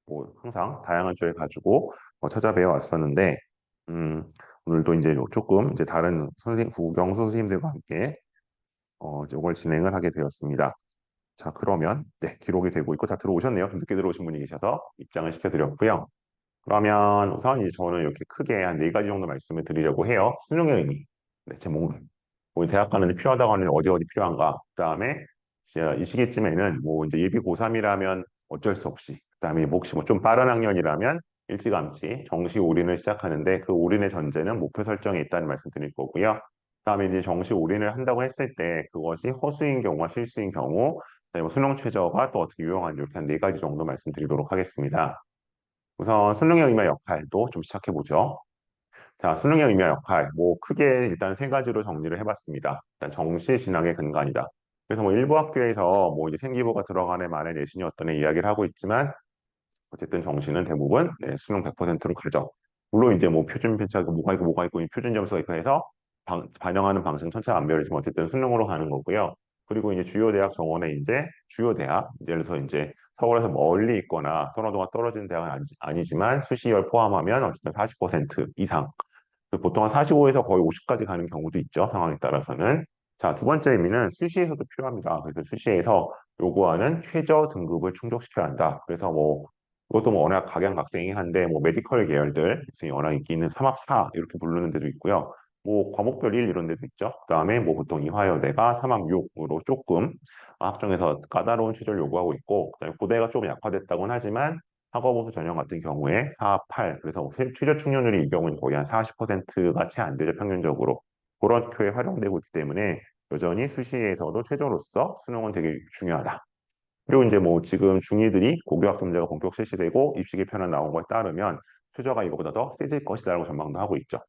뭐 항상 다양한 주제 가지고 찾아뵈어 왔었는데, 오늘도 이제 조금 이제 다른 국영수 선생님들과 함께 이걸 진행을 하게 되었습니다. 자, 그러면 네, 기록이 되고 있고 다 들어오셨네요. 좀 늦게 들어오신 분이 계셔서 입장을 시켜드렸고요. 그러면 우선 이제 저는 이렇게 크게 한 네 가지 정도 말씀을 드리려고 해요. 수능의 의미, 네, 제목은 뭐 대학 가는데 필요하다고 하는 어디 어디 필요한가. 그다음에 이 시기쯤에는 뭐 이제 예비 고3이라면 어쩔 수 없이. 그다음에 뭐 혹시 뭐 좀 빠른 학년이라면 일찌감치 정시 올인을 시작하는데 그 올인의 전제는 목표 설정에 있다는 말씀 드릴 거고요. 그다음에 이제 정시 올인을 한다고 했을 때 그것이 허수인 경우와 실수인 경우, 그다음에 뭐 수능 최저가 또 어떻게 유용한지 이렇게 한 네 가지 정도 말씀드리도록 하겠습니다. 우선 수능의 의미와 역할도 좀 시작해 보죠. 자, 수능의 의미와 역할, 뭐 크게 일단 세 가지로 정리를 해봤습니다. 일단 정시 진학의 근간이다. 그래서 뭐 일부 학교에서 뭐 이제 생기부가 들어가네 만에 내신이 어떠네 이야기를 하고 있지만 어쨌든 정시는 대부분 네, 수능 100%로 가죠. 물론 이제 뭐 표준 편차가 뭐가 있고 이 표준 점수가 있고 해서 반영하는 방식은 천차만별이지만 어쨌든 수능으로 가는 거고요. 그리고 이제 주요 대학 정원에 이제 주요 대학 예를 들어서 이제 서울에서 멀리 있거나 선호도가 떨어지는 대학은 아니지만 수시열 포함하면 어쨌든 40% 이상, 보통 한 45에서 거의 50까지 가는 경우도 있죠. 상황에 따라서는. 자, 두 번째 의미는 수시에서도 필요합니다. 그래서 수시에서 요구하는 최저 등급을 충족시켜야 한다. 그래서 뭐 이것도 뭐 워낙 각양각색이긴 한데 뭐 메디컬 계열들 워낙 인기 있는 3합4 이렇게 부르는 데도 있고요. 뭐 과목별 1 이런 데도 있죠. 그다음에 뭐 보통 이화여대가 3합6으로 조금 학종에서 까다로운 최저를 요구하고 있고, 그다음에 고대가 조금 약화됐다고는 하지만 학업우수 전형 같은 경우에 4, 8, 그래서 뭐 최저 충족률이 이 경우는 거의 한 40%가 채 안 되죠, 평균적으로. 그렇게 활용되고 있기 때문에 여전히 수시에서도 최저로서 수능은 되게 중요하다. 그리고 이제 뭐 지금 중이들이 고교학점제가 본격 실시되고 입시 개편안 나온 거에 따르면 최저가 이거보다 더 세질 것이다라고 전망도 하고 있죠.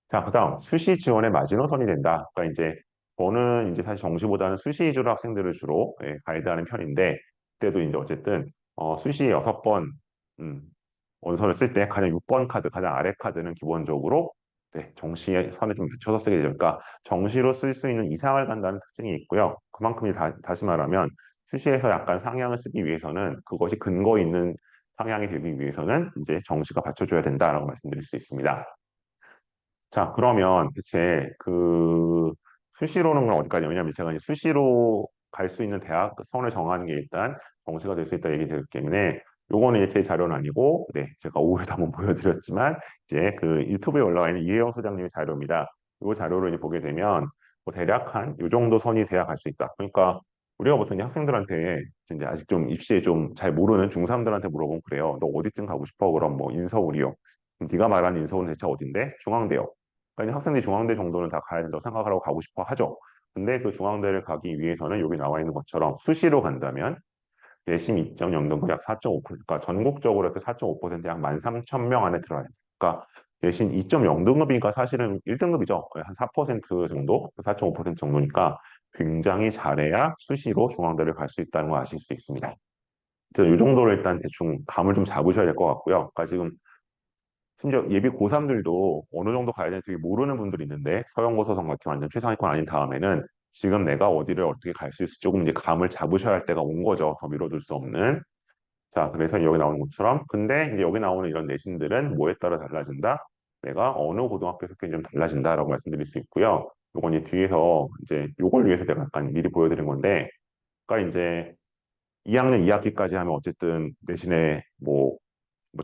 자, 그다음 수시 지원의 마지노선이 된다. 그러니까 이제 저는 이제 사실 정시보다는 수시 위주로 학생들을 주로 가이드하는 편인데, 그때도 이제 어쨌든 수시 6번 원서를 쓸 때 가장 6번 카드, 가장 아래 카드는 기본적으로 네, 정시에 선에 좀 맞춰서 쓰게 되죠. 그러니까 정시로 쓸 수 있는 이상을 간다는 특징이 있고요. 그만큼 다시 말하면 수시에서 약간 상향을 쓰기 위해서는 그것이 근거 있는 상향이 되기 위해서는 이제 정시가 받쳐줘야 된다라고 말씀드릴 수 있습니다. 자, 그러면 대체 그 수시로는 그럼 어디까지? 왜냐면 제가 이제 수시로 갈 수 있는 대학 선을 정하는 게 일단 정시가 될 수 있다 얘기 되기 때문에 요거는 이제 제 자료는 아니고, 네, 제가 오후에도 한번 보여드렸지만 이제 그 유튜브에 올라와 있는 이혜영 소장님의 자료입니다. 요 자료를 이제 보게 되면 뭐 대략 한 요 정도 선이 돼야 갈 수 있다. 그러니까 우리가 보통 이제 학생들한테 이제 아직 좀 입시에 좀 잘 모르는 중3들한테 물어보면 그래요. 너 어디쯤 가고 싶어? 그럼 뭐 인서울이요. 그럼 네가 말하는 인서울은 대체 어딘데? 중앙대요. 그러니까 학생들이 중앙대 정도는 다 가야 된다고 생각하고 가고 싶어 하죠. 근데 그 중앙대를 가기 위해서는 여기 나와 있는 것처럼 수시로 간다면 내신 2.0등급 약 4.5%, 그러니까 전국적으로 해서 4.5%약 13,000명 안에 들어야 돼요. 그러니까 내신 2.0등급이니까 사실은 1등급이죠. 한 4% 정도, 4.5% 정도니까 굉장히 잘해야 수시로 중앙대를 갈 수 있다는 걸 아실 수 있습니다. 그래서 이 정도로 일단 대충 감을 좀 잡으셔야 될 것 같고요. 그러니까 지금 심지어 예비 고3들도 어느 정도 가야 되는지 되게 모르는 분들이 있는데 서영고사성 같은 완전 최상위권 아닌 다음에는 지금 내가 어디를 어떻게 갈 수 있을지 조금 이제 감을 잡으셔야 할 때가 온 거죠. 더 미뤄둘 수 없는. 자, 그래서 여기 나오는 것처럼 근데 이제 여기 나오는 이런 내신들은 뭐에 따라 달라진다? 내가 어느 고등학교에 속했는지 좀 달라진다라고 말씀드릴 수 있고요. 요건 이제 뒤에서 이제 요걸 위해서 내가 약간 미리 보여드린 건데, 그러니까 이제 2학년 2학기까지 하면 어쨌든 내신에 뭐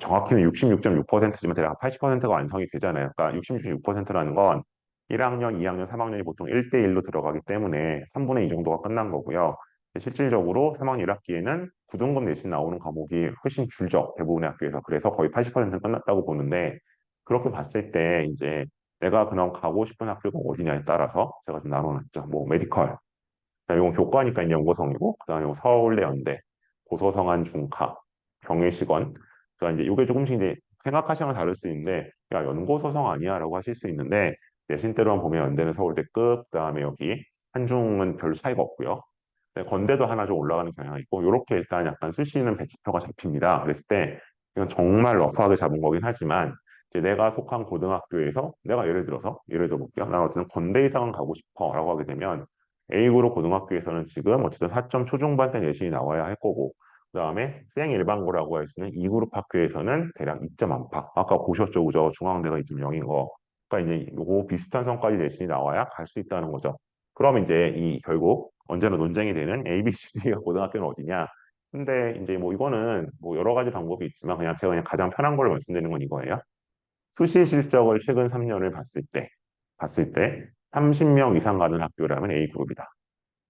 정확히는 66.6%지만 대략 80%가 완성이 되잖아요. 그러니까 66.6%라는 건 1학년, 2학년, 3학년이 보통 1대1로 들어가기 때문에 3분의 2 정도가 끝난 거고요. 실질적으로 3학년 1학기에는 9등급 내신 나오는 과목이 훨씬 줄죠. 대부분의 학교에서. 그래서 거의 80%는 끝났다고 보는데, 그렇게 봤을 때 이제 내가 그럼 가고 싶은 학교가 어디냐에 따라서 제가 좀 나눠놨죠. 뭐 메디컬. 이건 교과니까 이제 연고성이고, 그다음에 뭐 서울대 연대, 고서성한 중카, 경희시건. 그러니까 이제 이게 조금씩 이제 생각하시면 다를 수 있는데, 야, 연고서성 아니야라고 하실 수 있는데, 내신대로만 보면 연대는 서울대급, 그다음에 여기 한중은 별로 차이가 없고요. 네, 건대도 하나 좀 올라가는 경향이 있고, 이렇게 일단 약간 수시는 배치표가 잡힙니다. 그랬을 때 이건 정말 러프하게 잡은 거긴 하지만, 이제 내가 속한 고등학교에서 내가 예를 들어 볼게요. 난 어쨌든 건대 이상은 가고 싶어라고 하게 되면 A그룹 고등학교에서는 지금 어쨌든 4점 초중반대 내신이 나와야 할 거고, 그다음에 생일반고라고 할 수 있는 2그룹 학교에서는 대략 2점 안팎. 아까 보셨죠, 그죠? 중앙대가 2.0인 거. 그러니까 이제 요거 비슷한 성까지 내신이 나와야 갈 수 있다는 거죠. 그럼 이제 이 결국 언제나 논쟁이 되는 A, B, C, D가 고등학교는 어디냐? 근데 이제 뭐 이거는 뭐 여러 가지 방법이 있지만 그냥 제가 그냥 가장 편한 걸로 말씀드리는 건 이거예요. 수시 실적을 최근 3년을 봤을 때 30명 이상 가는 학교라면 A그룹이다.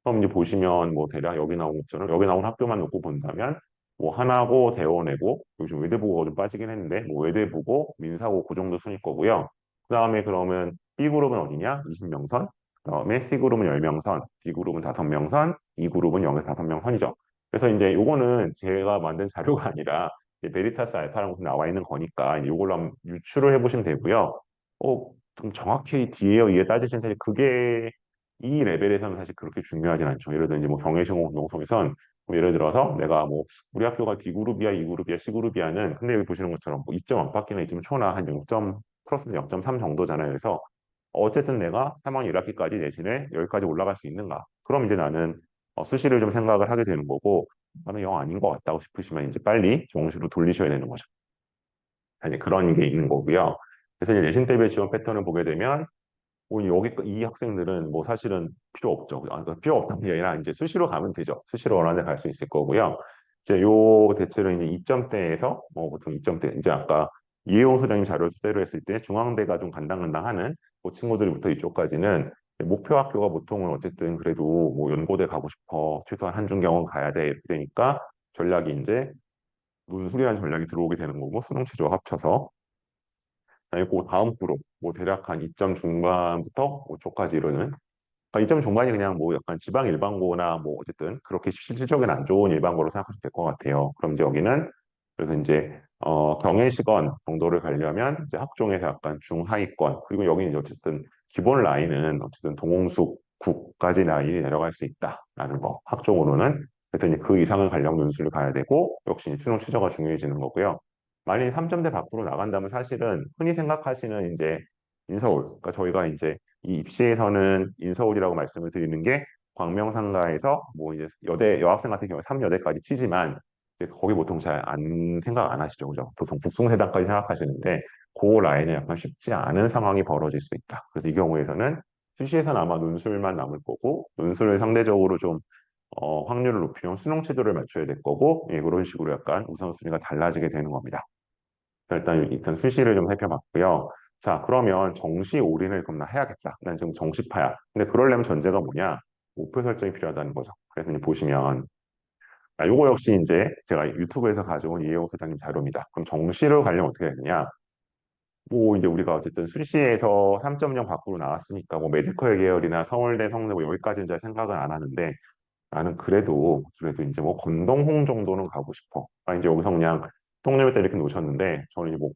그럼 이제 보시면 뭐 대략 여기 나온 것처럼 여기 나온 학교만 놓고 본다면 뭐 하나고 대원외고 요즘 외대부고가 좀 빠지긴 했는데 뭐 외대부고 민사고 그 정도 순일 거고요. 그다음에 그러면 B그룹은 어디냐? 20명 선. 그다음에 C그룹은 10명 선, D그룹은 5명 선, E그룹은 0에서 5명 선이죠. 그래서 이제 요거는 제가 만든 자료가 아니라 이제 베리타스 알파라는 곳에 나와 있는 거니까 이제 요걸로 한번 유추를 해보시면 되고요. 좀 정확히 뒤에 의해 따지신 사실 그게 이 레벨에서는 사실 그렇게 중요하진 않죠. 예를 들어 이제 뭐 경외신공 농성에선 뭐 예를 들어서 내가 뭐 우리 학교가 D그룹이야, E그룹이야, C그룹이야는 근데 여기 보시는 것처럼 뭐 2점 안팎이나 2점 초나 한 0점 플러스 0.3 정도잖아요. 그래서 어쨌든 내가 3학년 1학기까지 내신에 여기까지 올라갈 수 있는가? 그럼 이제 나는 수시를 좀 생각을 하게 되는 거고 나는 영 아닌 것 같다고 싶으시면 이제 빨리 정시로 돌리셔야 되는 거죠. 이제 그런 게 있는 거고요. 그래서 이제 내신 대비 지원 패턴을 보게 되면 뭐 여기 이 학생들은 뭐 사실은 필요 없죠. 그러니까 필요 없다는 게 아니라 이제 수시로 가면 되죠. 수시로 원하는 데 갈 수 있을 거고요. 이제 요 대체로 이제 2점대에서 뭐 보통 2점대 이제 아까 이혜용 소장님 자료 대로 했을 때 중앙대가 좀 간당간당하는 그 친구들부터 이쪽까지는 목표 학교가 보통은 어쨌든 그래도 뭐 연고대 가고 싶어 최소한 한중경은 가야 돼 이렇게 되니까 전략이 이제 논술이라는 전략이 들어오게 되는 거고 수능 최저 합쳐서 아니, 그 다음 그룹, 뭐 대략 한 2점 중반부터 5초까지 이르는, 그러니까 2점 중반이 그냥 뭐 약간 지방 일반고나 뭐 어쨌든 그렇게 실질적인 안 좋은 일반고로 생각하시면 될 것 같아요. 그럼 이제 여기는 그래서 이제 경외시권 정도를 가려면 이제 학종에서 약간 중하위권 그리고 여기는 이제 어쨌든 기본 라인은 어쨌든 동홍수 국까지 라인이 내려갈 수 있다라는 거 학종으로는 그래서 이제 그 이상을 가려면 논술을 가야 되고 역시 수능 최저가 중요해지는 거고요. 만약에 3점대 밖으로 나간다면 사실은 흔히 생각하시는 이제 인서울, 그러니까 저희가 이제 이 입시에서는 인서울이라고 말씀을 드리는 게 광명상가에서 뭐 이제 여대 여학생 같은 경우에 3여대까지 치지만 이제 거기 보통 잘 안 생각 안 하시죠, 그죠? 보통 북숭세단까지 생각하시는데 그 라인은 약간 쉽지 않은 상황이 벌어질 수 있다. 그래서 이 경우에서는 수시에서는 아마 논술만 남을 거고 논술을 상대적으로 좀 확률을 높이면 수능 체도를 맞춰야 될 거고 예, 그런 식으로 약간 우선순위가 달라지게 되는 겁니다. 일단 수시를 좀 살펴봤고요. 자, 그러면 정시 올인을 그럼 나 해야겠다. 난 지금 정시파야. 근데 그러려면 전제가 뭐냐? 목표 설정이 필요하다는 거죠. 그래서 이제 보시면 요거 역시 이제 제가 유튜브에서 가져온 이혜호 소장님 자료입니다. 그럼 정시로 가려면 어떻게 되느냐? 뭐 이제 우리가 어쨌든 수시에서 3.0 밖으로 나왔으니까 뭐 메디컬 계열이나 서울대, 성대 뭐 여기까지는 잘 생각은 안 하는데 나는 그래도 이제 뭐 건동홍 정도는 가고 싶어. 이제 여기서 그냥 똥내밀 때 이렇게 놓으셨는데 저는 이제 뭐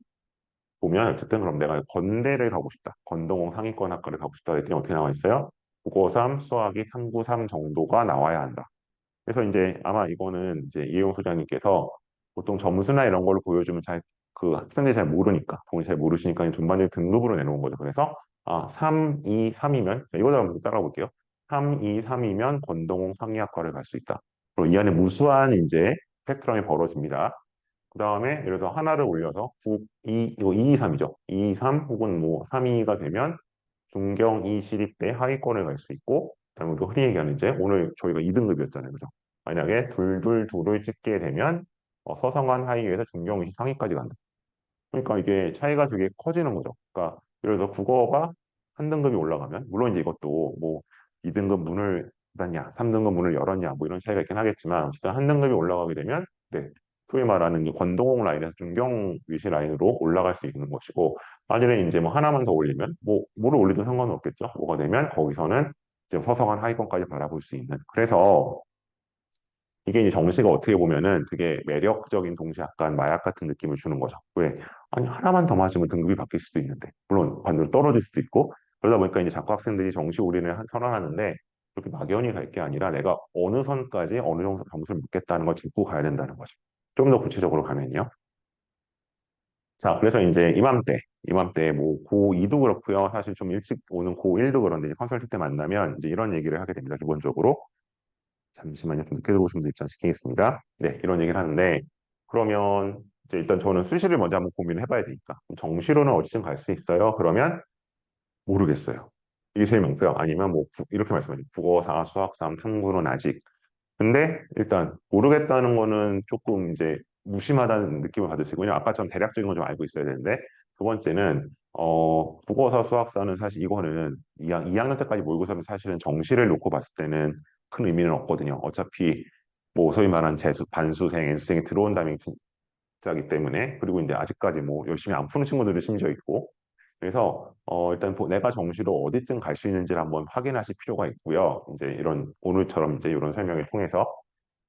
보면 어쨌든 그럼 내가 건대를 가고 싶다. 건동홍 상위권 학과를 가고 싶다. 했더니 어떻게 나와 있어요? 국어 3, 수학이 3, 9, 3 정도가 나와야 한다. 그래서 이제 아마 이거는 이제 이혜용 소장님께서 보통 점수나 이런 걸로 보여주면 잘 그 학생들이 잘 모르니까 본인이 잘 모르시니까 전반적인 등급으로 내놓은 거죠. 그래서 3, 2, 3이면 이거를 한번 따라 볼게요. 3, 2, 3이면 건동홍 상위학과를 갈 수 있다. 그리고 이 안에 무수한 이제 스펙트럼이 벌어집니다. 그 다음에 예를 들어 하나를 올려서 9, 2, 이거 2, 3이죠. 2, 3 혹은 뭐 3, 2가 되면 중경 2 시립대 하위권에 갈 수 있고 그다음에 우리가 흔히 얘기하는 이제 오늘 저희가 2등급이었잖아요. 그죠? 만약에 둘을 찍게 되면 서성한 하위에서 중경 2시 상위까지 간다. 그러니까 이게 차이가 되게 커지는 거죠. 그러니까 예를 들어 국어가 한 등급이 올라가면 물론 이제 이것도 뭐 2등급 문을 닫냐, 3등급 문을 열었냐 뭐 이런 차이가 있긴 하겠지만 어쨌든 한 등급이 올라가게 되면 네, 소위 말하는 이 권동홍 라인에서 중경 위시 라인으로 올라갈 수 있는 것이고 만약에 이제 뭐 하나만 더 올리면 뭐 뭐를 올리든 상관은 없겠죠. 뭐가 되면 거기서는 지금 서성한 하위권까지 바라볼 수 있는 그래서 이게 이제 정시가 어떻게 보면은 되게 매력적인 동시에 약간 마약 같은 느낌을 주는 거죠. 왜? 아니, 하나만 더 맞으면 등급이 바뀔 수도 있는데. 물론 반대로 떨어질 수도 있고. 그러다 보니까 이제 자꾸 학생들이 정시 올인을 선언하는데 그렇게 막연히 갈 게 아니라 내가 어느 선까지 어느 정도 점수를 먹겠다는 걸 짚고 가야 된다는 거죠. 좀 더 구체적으로 가면요. 자, 그래서 이제 이맘때 뭐 고2도 그렇고요. 사실 좀 일찍 오는 고1도 그런데 이제 컨설팅 때 만나면 이제 이런 얘기를 하게 됩니다. 기본적으로. 잠시만요. 좀 늦게 들어오신 분들 입장시키겠습니다. 네, 이런 얘기를 하는데, 그러면 이제 일단 저는 수시를 먼저 한번 고민을 해봐야 되니까. 그럼 정시로는 어디쯤 갈 수 있어요? 그러면 모르겠어요. 이게 제일 많고요. 아니면 뭐 이렇게 말씀하세요. 국어 4, 수학 3, 탐구는 아직. 근데 일단 모르겠다는 거는 조금 이제 무심하다는 느낌을 받을 수 있고, 왜냐면 아까처럼 대략적인 건 좀 알고 있어야 되는데, 두 번째는 국어사 수학사는 사실 이거는 2학년 때까지 모의고사는 사실은 정시를 놓고 봤을 때는 큰 의미는 없거든요. 어차피 뭐 소위 말하는 재수, 반수생, N수생이 들어온 다음에 진짜기 때문에, 그리고 이제 아직까지 뭐 열심히 안 푸는 친구들도 심지어 있고, 그래서 일단 내가 정시로 어디쯤 갈 수 있는지를 한번 확인하실 필요가 있고요. 이제 이런 오늘처럼 이제 이런 설명을 통해서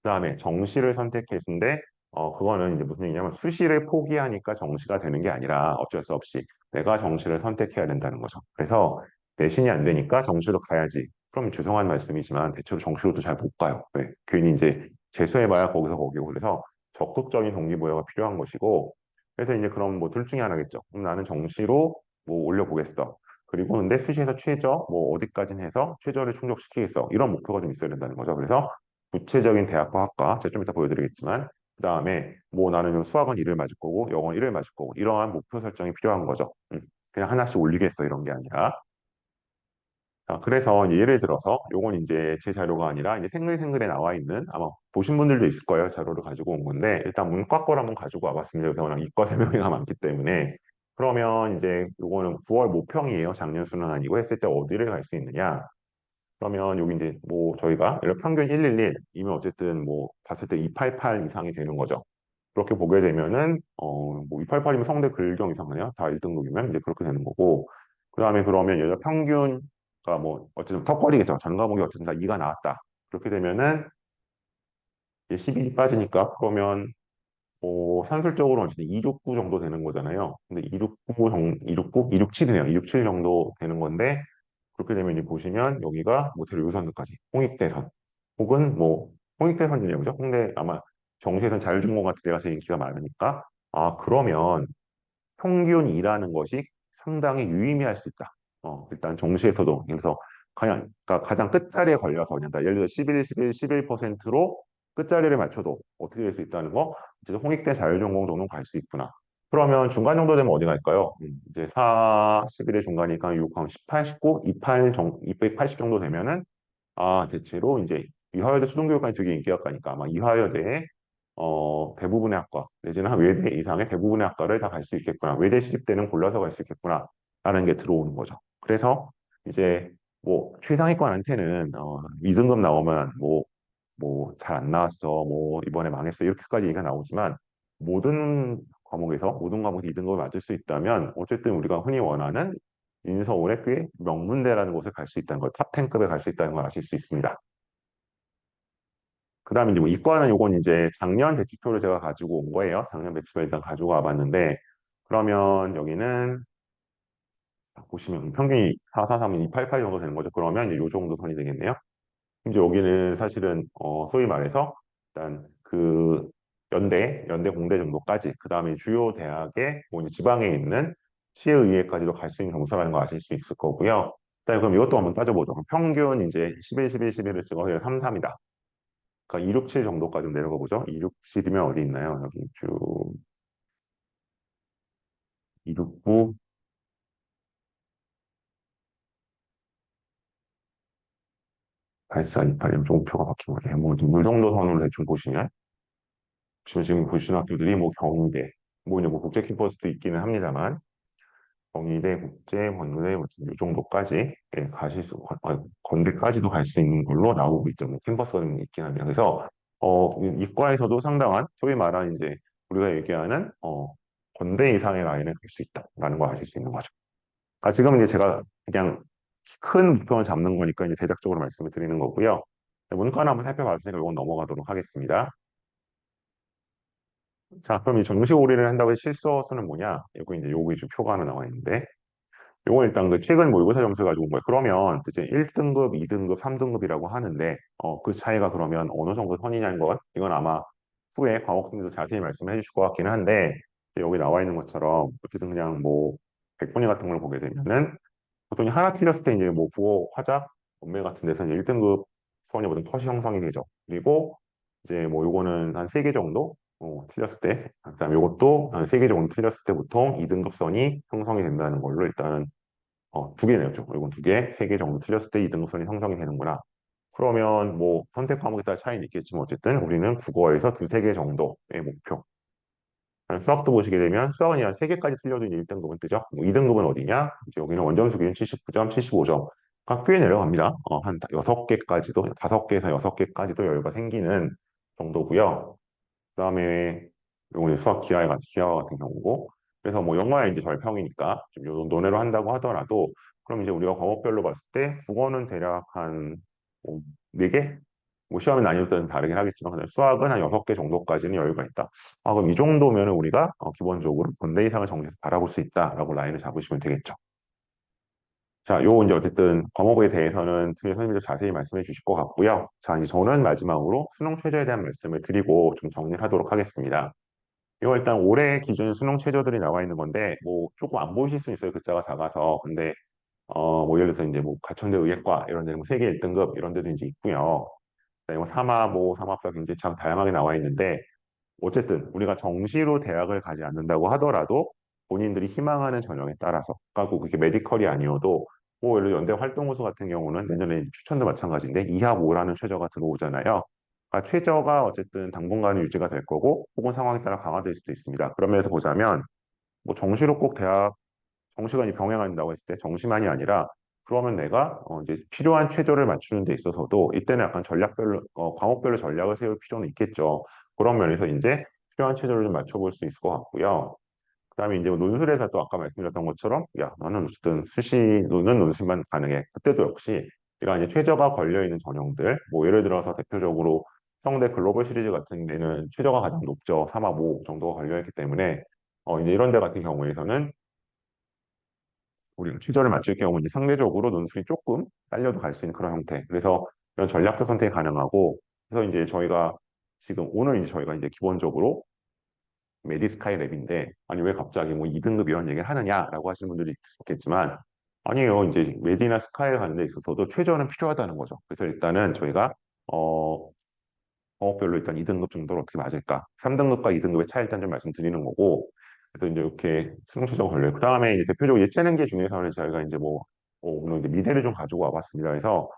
그다음에 정시를 선택했는데 그거는 이제 무슨 얘기냐면 수시를 포기하니까 정시가 되는 게 아니라 어쩔 수 없이 내가 정시를 선택해야 된다는 거죠. 그래서 내신이 안 되니까 정시로 가야지. 그럼 죄송한 말씀이지만 대체로 정시로도 잘 못 가요. 왜? 괜히 이제 재수해봐야 거기서 거기고 그래서 적극적인 동기부여가 필요한 것이고 그래서 이제 그럼 뭐 둘 중에 하나겠죠. 그럼 나는 정시로 뭐 올려보겠어. 그리고 근데 수시에서 최저 뭐 어디까지는 해서 최저를 충족시키겠어. 이런 목표가 좀 있어야 된다는 거죠. 그래서 구체적인 대학과 학과 제가 좀 이따 보여드리겠지만 그다음에 뭐 나는 수학은 1을 맞을 거고 영어는 1을 맞을 거고 이러한 목표 설정이 필요한 거죠. 그냥 하나씩 올리겠어 이런 게 아니라 자, 그래서 이제 예를 들어서 요건 이제 제 자료가 아니라 이제 생글생글에 나와 있는 아마 보신 분들도 있을 거예요. 자료를 가지고 온 건데 일단 문과 거를 한번 가지고 와봤습니다. 그래서 워낙 이과 설명회가 많기 때문에 그러면 이제 요거는 9월 모평이에요. 작년 수능 아니고 했을 때 어디를 갈 수 있느냐? 그러면 여기 이제 뭐 저희가 예를 들어 평균 111이면 어쨌든 뭐 봤을 때 288 이상이 되는 거죠. 그렇게 보게 되면은 뭐 288이면 성대 글경 이상이네요. 다 1등급이면 이제 그렇게 되는 거고. 그다음에 그러면 여자 평균가 뭐 어쨌든 턱걸이겠죠. 전 과목이 어쨌든 다 2가 나왔다. 그렇게 되면은 이제 11이 빠지니까 그러면 산술적으로 어쨌든 269 정도 되는 거잖아요. 근데 269 269 267이네요. 267 정도 되는 건데 그렇게 되면 이제 보시면 여기가 뭐 대로유선까지 홍익대선 혹은 뭐 홍익대선이네요, 그죠? 근데 아마 정시에선 자율전공 같은 데가 제일 인기가 많으니까 그러면 평균이라는 것이 상당히 유의미할 수 있다. 일단 정시에서도 그래서 그러니까 가장 끝자리에 걸려서 그냥 예를 들어 11, 11, 11%로 끝자리를 맞춰도 어떻게 될 수 있다는 거. 이제 홍익대 자율전공 정도는 갈 수 있구나. 그러면 중간 정도 되면 어디 갈까요? 이제 4, 11의 중간이니까 6, 18, 19, 28, 280 정도 되면은 대체로 이제 이화여대 초등교육과는 되게 인기가 가니까 아마 이화여대에 대부분의 학과 내지는 한 외대 이상의 대부분의 학과를 다 갈 수 있겠구나. 외대 시립대는 골라서 갈 수 있겠구나. 라는 게 들어오는 거죠. 그래서 이제 뭐 최상위권한테는 2등급 나오면 뭐 잘 안 나왔어. 뭐 이번에 망했어. 이렇게까지 얘기가 나오지만 모든 과목이 2등급을 맞을 수 있다면 어쨌든 우리가 흔히 원하는 인서울의 꽤 명문대라는 곳을 갈 수 있다는 걸, 탑 10급에 갈 수 있다는 걸 아실 수 있습니다. 그 다음에 이제 뭐 이과는 요건 이제 작년 배치표를 제가 가지고 온 거예요. 작년 배치표 일단 가지고 와봤는데, 그러면 여기는 보시면 평균이 443은 288 정도 되는 거죠. 그러면 이제 요 정도 선이 되겠네요. 이제 여기는 사실은 소위 말해서 일단 그 연대, 공대 정도까지, 그 다음에 주요 대학의 뭐 이제 지방에 있는 시의회까지도 갈 수 있는 점수라는 거 아실 수 있을 거고요. 그다음에 그럼 이것도 한번 따져보죠. 그럼 평균 이제 11, 11, 11을 찍어서 3, 3이다. 그러니까 267 정도까지 좀 내려가 보죠. 267이면 어디 있나요? 여기 쭉 269, 8428 이런 종표가 바뀐 거예요. 뭐이 정도 선으로 대충 보시면 지금 보시는 학교들이 뭐 경희대, 뭐 이제 뭐 국제 캠퍼스도 있기는 합니다만 경희대, 국제, 건대 뭐이 정도까지 가실 수, 건대까지도 갈 수 있는 걸로 나오고 있죠. 뭐 캠퍼스는 있긴 합니다. 그래서 이과에서도 상당한 소위 말하는 이제 우리가 얘기하는 건대 이상의 라인을 갈 수 있다라는 걸 아실 수 있는 거죠. 지금 이제 제가 그냥 큰 목표만 잡는 거니까 이제 대략적으로 말씀을 드리는 거고요. 문과는 한번 살펴봤으니까 이건 넘어가도록 하겠습니다. 자, 그럼 이 정시 올인을 한다고 해서 실수 수는 뭐냐? 여기 좀 표가 하나 나와 있는데, 요거 일단 그 최근 모의고사 점수 가지고 온 거예요. 그러면 이제 1등급, 2등급, 3등급이라고 하는데, 그 차이가 그러면 어느 정도 선이냐는 건, 이건 아마 후에 과목생도 자세히 말씀해 주실 것 같기는 한데, 여기 나와 있는 것처럼, 어쨌든 그냥 뭐, 백분위 같은 걸 보게 되면은, 보통 하나 틀렸을 때 이제 뭐 국어, 화작, 원매 같은 데서 1등급 수원이 모든 컷이 형성이 되죠. 그리고 이제 뭐 요거는 한 3개 정도 틀렸을 때, 그다음에 요것도 한 3개 정도 틀렸을 때 보통 2등급선이 형성이 된다는 걸로 일단은 2개네요. 이건 2개, 3개 정도 틀렸을 때 2등급선이 형성이 되는구나. 그러면 뭐 선택 과목에 따라 차이는 있겠지만 어쨌든 우리는 국어에서 두세 개 정도의 목표. 수학도 보시게 되면 수학은 한 3개까지 틀려도 이제 1등급은 뜨죠. 뭐 2등급은 어디냐? 이제 여기는 원점수 기준 79점, 75점. 꽤 내려갑니다. 한 6개까지도, 5개에서 6개까지도 여유가 생기는 정도고요. 그다음에 요거 이제 수학 기하 같은 경우고. 그래서 뭐 영어야 이제 절평이니까 좀 요 논외로 한다고 하더라도 그럼 이제 우리가 과목별로 봤을 때 국어는 대략 한 뭐, 4개? 뭐 시험의 난이도는 다르긴 하겠지만 그냥 수학은 한 6개 정도까지는 여유가 있다. 그럼 이 정도면은 우리가 기본적으로 본대 이상을 정시에서 바라볼 수 있다라고 라인을 잡으시면 되겠죠. 자, 요 이제 어쨌든 과목에 대해서는 뒤에 선생님도 자세히 말씀해 주실 것 같고요. 자, 이제 저는 마지막으로 수능 최저에 대한 말씀을 드리고 좀 정리를 하도록 하겠습니다. 이거 일단 올해 기준 수능 최저들이 나와 있는 건데 뭐 조금 안 보이실 수 있어요. 글자가 작아서. 근데 뭐 예를 들어서 이제 뭐 가천대 의예과 이런 데는 뭐 세계 1등급 이런 데도 이제 있고요. 그다음에 뭐 사마 뭐 사마학과 굉장히 참 다양하게 나와 있는데 어쨌든 우리가 정시로 대학을 가지 않는다고 하더라도 본인들이 희망하는 전형에 따라서 그러니까 꼭 그게 메디컬이 아니어도 뭐 예를 들어 연대 활동우수 같은 경우는 내년에 추천도 마찬가지인데 2하 5라는 최저가 들어오잖아요. 그러니까 최저가 어쨌든 당분간은 유지가 될 거고 혹은 상황에 따라 강화될 수도 있습니다. 그런 면에서 보자면 뭐 정시로 꼭 대학 정시간이 병행한다고 했을 때 정시만이 아니라 그러면 내가 이제 필요한 최저를 맞추는 데 있어서도 이때는 약간 전략별로 과목별로 전략을 세울 필요는 있겠죠. 그런 면에서 이제 필요한 체제를 좀 맞춰볼 수 있을 것 같고요. 그다음에 이제 뭐 논술에서 또 아까 말씀드렸던 것처럼 야 나는 어쨌든 수시로는 논술만 가능해. 그때도 역시 이런 이제 최저가 걸려 있는 전형들 뭐 예를 들어서 대표적으로 성대 글로벌 시리즈 같은 데는 최저가 가장 높죠. 3화 5 정도가 걸려 있기 때문에 이제 이런 데 같은 경우에서는 우리가 최저를 맞출 경우 이제 상대적으로 논술이 조금 딸려도 갈 수 있는 그런 형태. 그래서 이런 전략적 선택이 가능하고 그래서 이제 저희가 지금 오늘 이제 저희가 이제 기본적으로 메디스카이 랩인데 아니 왜 갑자기 뭐 2등급 이런 얘기를 하느냐라고 하시는 분들이 있겠지만 아니에요. 이제 메디나 스카이를 가는 데 있어서도 최저는 필요하다는 거죠. 그래서 일단은 저희가 어 과목별로 일단 2등급 정도로 어떻게 맞을까? 3등급과 2등급의 차이 일단 좀 말씀드리는 거고, 그래서 이제 이렇게 수능 최저가 걸려요. 그 다음에 이제 대표적으로 예체능계 중에서는 저희가 이제 뭐, 오늘 이제 미대를 좀 가지고 와봤습니다. 그래서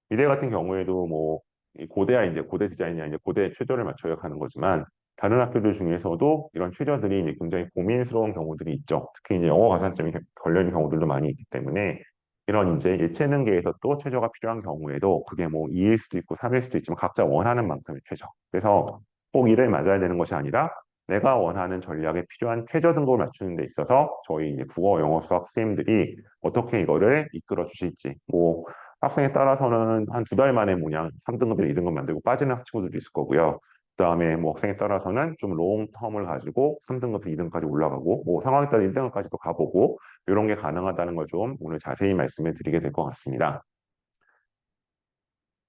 미대 같은 경우에도 뭐, 이 고대야 이제 고대 디자인이야 이제 고대 최저를 맞춰야 하는 거지만, 다른 학교들 중에서도 이런 최저들이 이제 굉장히 고민스러운 경우들이 있죠. 특히 이제 영어 가산점이 걸려 있는 경우들도 많이 있기 때문에, 이런 이제 예체능계에서 또 최저가 필요한 경우에도 그게 뭐 2일 수도 있고 3일 수도 있지만 각자 원하는 만큼의 최저. 그래서 꼭 2를 맞아야 되는 것이 아니라 내가 원하는 전략에 필요한 최저 등급을 맞추는 데 있어서 저희 이제 국어, 영어, 수학 선생님들이 어떻게 이거를 이끌어 주실지. 뭐 학생에 따라서는 한 2달 만에 뭐냐 3등급이나 2등급 만들고 빠지는 친구들도 있을 거고요. 그다음에 뭐 학생에 따라서는 좀 롱텀을 가지고 3등급부터 2등까지 올라가고 뭐 상황에 따라 1등급까지도 가보고 이런 게 가능하다는 걸 좀 오늘 자세히 말씀해 드리게 될 것 같습니다.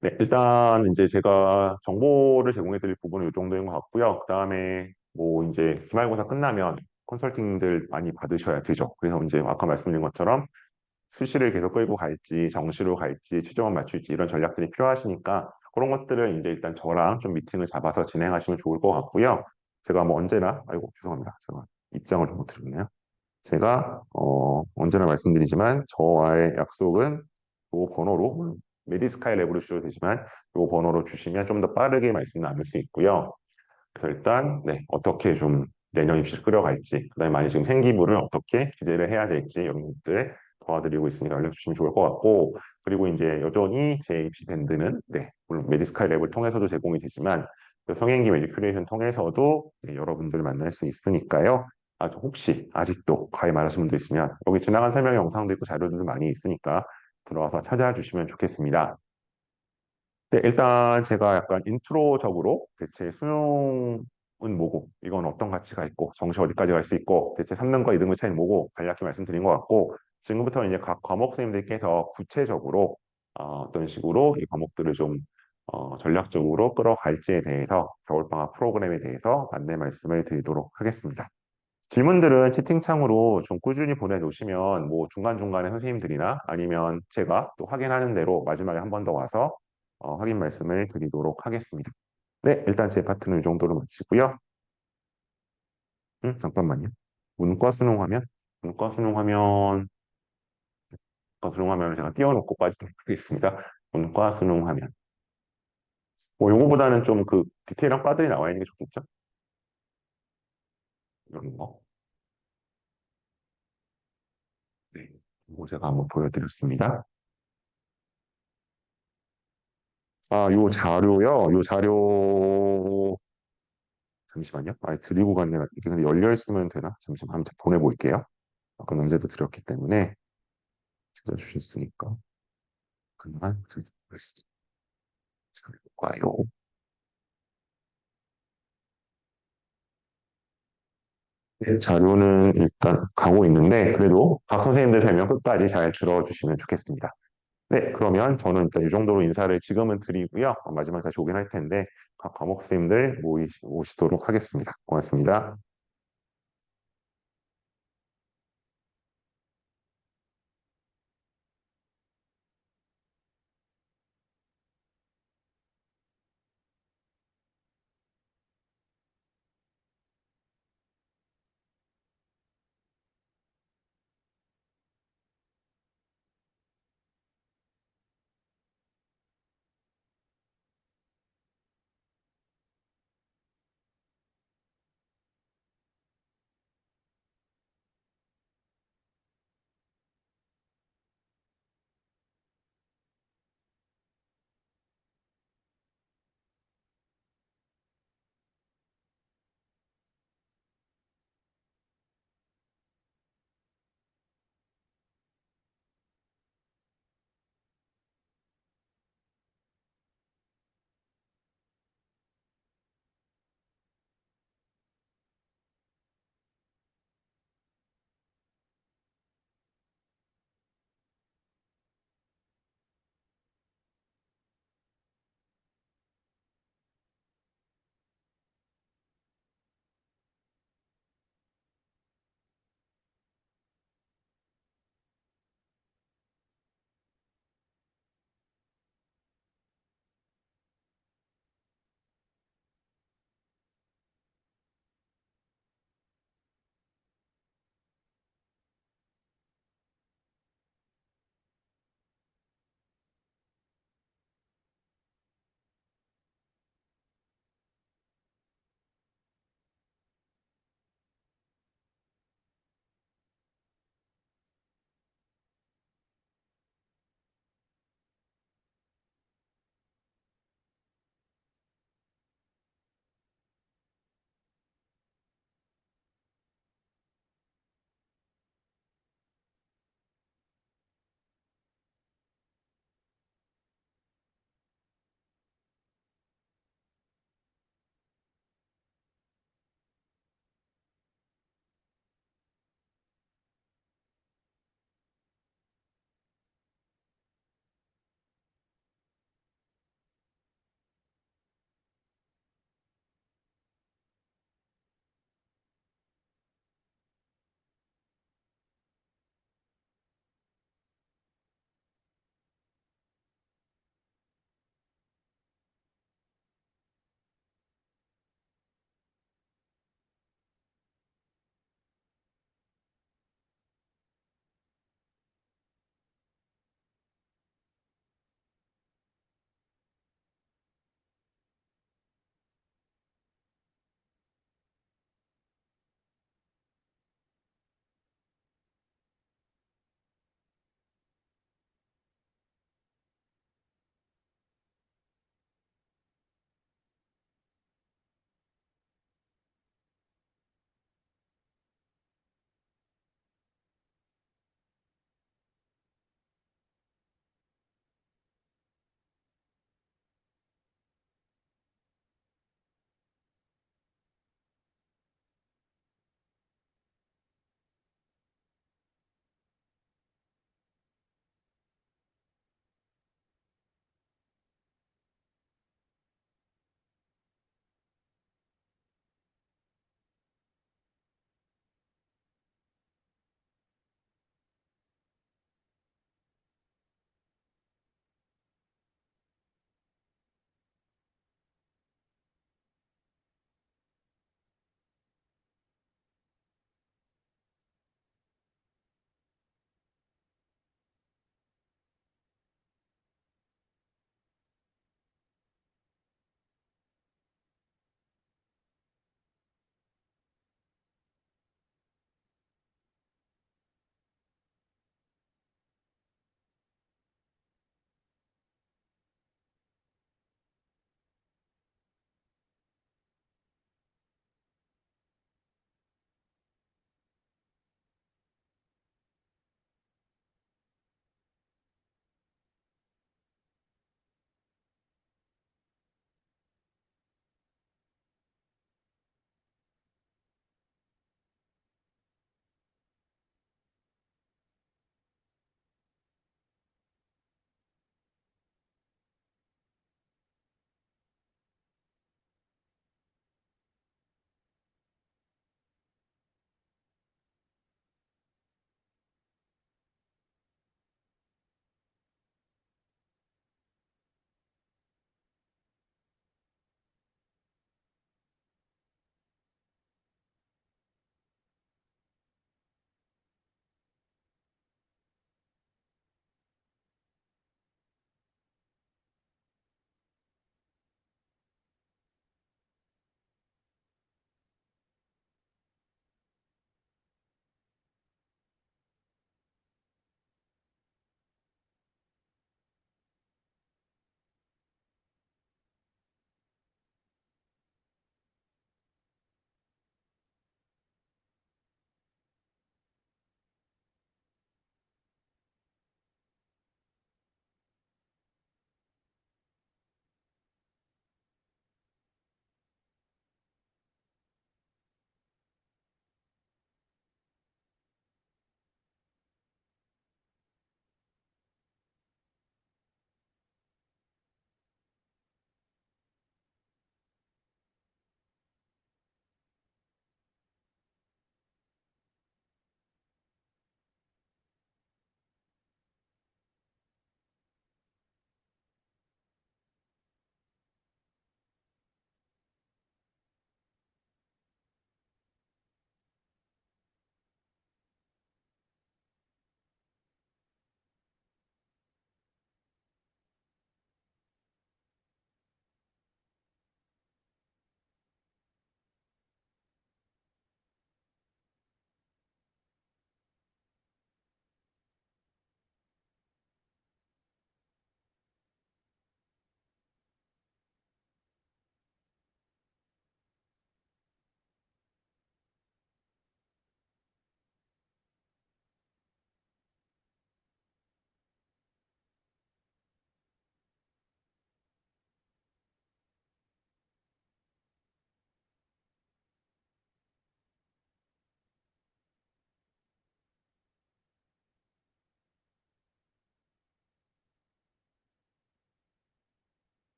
네, 일단 이제 제가 정보를 제공해 드릴 부분은 이 정도인 것 같고요. 그다음에 뭐 이제 기말고사 끝나면 컨설팅들 많이 받으셔야 되죠. 그래서 이제 아까 말씀드린 것처럼 수시를 계속 끌고 갈지, 정시로 갈지, 최종원 맞출지 이런 전략들이 필요하시니까 그런 것들을 이제 일단 저랑 좀 미팅을 잡아서 진행하시면 좋을 것 같고요. 제가 뭐 언제나, 아이고, 죄송합니다. 제가 입장을 좀 못 드렸네요. 제가 언제나 말씀드리지만 저와의 약속은 이 번호로 물론 메디스카이 랩으로 주셔도 되지만 이 번호로 주시면 좀 더 빠르게 말씀 나눌 수 있고요. 그래서 일단 네, 어떻게 좀 내년 입시를 끌어갈지 그다음에 만약 지금 생기부를 어떻게 기대를 해야 될지 이런 것들 도와드리고 있으니까 알려주시면 좋을 것 같고 그리고 이제 여전히 제 입시 밴드는 네, 물론 메디스카이 랩을 통해서도 제공이 되지만 그 성행기 메디큐레이션 통해서도 네, 여러분들 만날 수 있으니까요. 혹시 아직도 가입 안 하신 분도 있으면 여기 지나간 설명 영상도 있고 자료들도 많이 있으니까 들어와서 찾아주시면 좋겠습니다. 네, 일단 제가 약간 인트로적으로 대체 수능은 뭐고, 이건 어떤 가치가 있고, 정시 어디까지 갈 수 있고, 대체 3등과 2등의 차이는 뭐고, 간략히 말씀드린 것 같고, 지금부터 이제 각 과목 선생님들께서 구체적으로 어떤 식으로 이 과목들을 좀 전략적으로 끌어갈지에 대해서 겨울방학 프로그램에 대해서 안내 말씀을 드리도록 하겠습니다. 질문들은 채팅창으로 좀 꾸준히 보내놓으시면 뭐 중간중간에 선생님들이나 아니면 제가 또 확인하는 대로 마지막에 한 번 더 와서 확인 말씀을 드리도록 하겠습니다. 네, 일단 제 파트는 이 정도로 마치고요. 잠깐만요. 문과 수능 화면? 문과 수능 화면, 문과 수능 화면을 제가 띄워놓고 빠지도록 하겠습니다. 문과 수능 화면. 요거보다는 좀 그 디테일한 과들이 나와 있는 게 좋겠죠? 이런 거. 네. 이거 제가 한번 보여드렸습니다. 요 자료요. 요 자료, 잠시만요. 드리고 갔네. 이게 근데 열려 있으면 되나? 잠시만 한번 보내볼게요. 아까 어제도 드렸기 때문에 찾아주셨으니까. 그만 자료과요. 네, 자료는 일단 가고 있는데 그래도 박 선생님들 설명 끝까지 잘 들어주시면 좋겠습니다. 네, 그러면 저는 일단 이 정도로 인사를 지금은 드리고요. 마지막에 다시 오긴 할 텐데 각 과목 선생님들 오시도록 하겠습니다. 고맙습니다.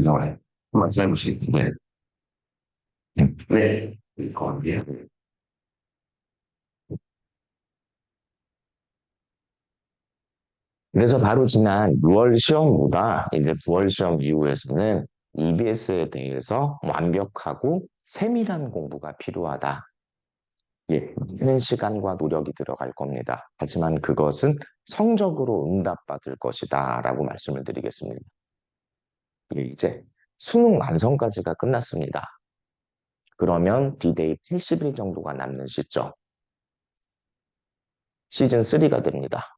나와요. 말씀해 보시겠어요? 네. 네. 거기에. 그래서 바로 지난 6월 시험보다 이제 9월 시험 이후에서는 EBS에 대해서 완벽하고 세밀한 공부가 필요하다. 예, 많은 시간과 노력이 들어갈 겁니다. 하지만 그것은 성적으로 응답받을 것이다. 라고 말씀을 드리겠습니다. 예, 이제 수능 완성까지가 끝났습니다. 그러면 D-Day 80일 정도가 남는 시점, 시즌 3가 됩니다.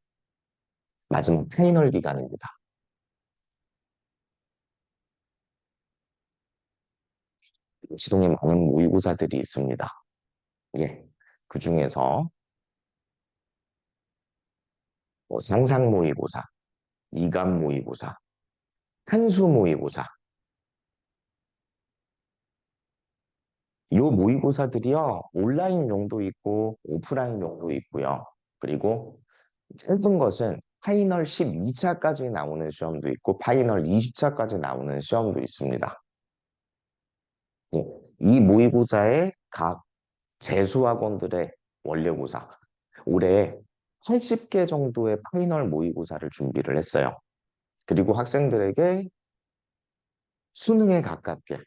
마지막 파이널 기간입니다. 지동에 많은 모의고사들이 있습니다. 예. 그 중에서 뭐 상상 모의고사, 이감 모의고사, 한수 모의고사, 이 모의고사들이요, 온라인용도 있고, 오프라인용도 있고요. 그리고 짧은 것은 파이널 12차까지 나오는 시험도 있고, 파이널 20차까지 나오는 시험도 있습니다. 예, 이 모의고사의 각 재수학원들의 원료고사, 올해 80개 정도의 파이널 모의고사를 준비를 했어요. 그리고 학생들에게 수능에 가깝게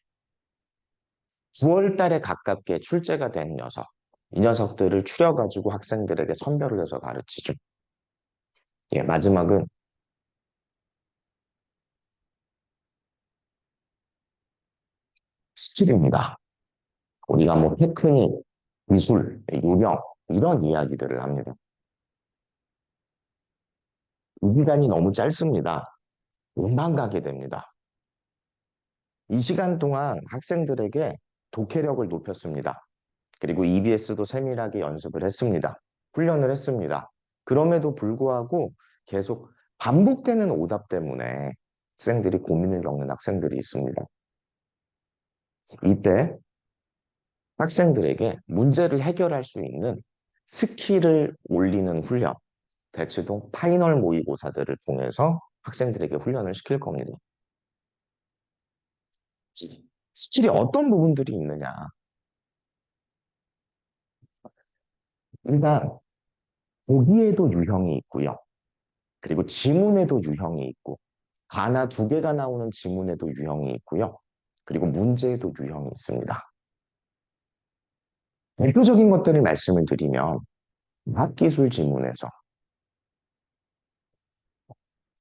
9월 달에 가깝게 출제가 된 녀석. 이 녀석들을 추려가지고 학생들에게 선별을 해서 가르치죠. 예, 마지막은 스킬입니다. 우리가 뭐 테크닉, 기술, 요령 이런 이야기들을 합니다. 이 기간이 너무 짧습니다. 금방 가게 됩니다. 이 시간 동안 학생들에게 독해력을 높였습니다. 그리고 EBS도 세밀하게 연습을 했습니다. 훈련을 했습니다. 그럼에도 불구하고 계속 반복되는 오답 때문에 학생들이 고민을 겪는 학생들이 있습니다. 이때 학생들에게 문제를 해결할 수 있는 스킬을 올리는 훈련, 대치동 파이널 모의고사들을 통해서 학생들에게 훈련을 시킬 겁니다. 스킬이 어떤 부분들이 있느냐? 일단 보기에도 유형이 있고요. 그리고 지문에도 유형이 있고, 가나 두 개가 나오는 지문에도 유형이 있고요. 그리고 문제에도 유형이 있습니다. 대표적인 것들을 말씀을 드리면, 과학기술 지문에서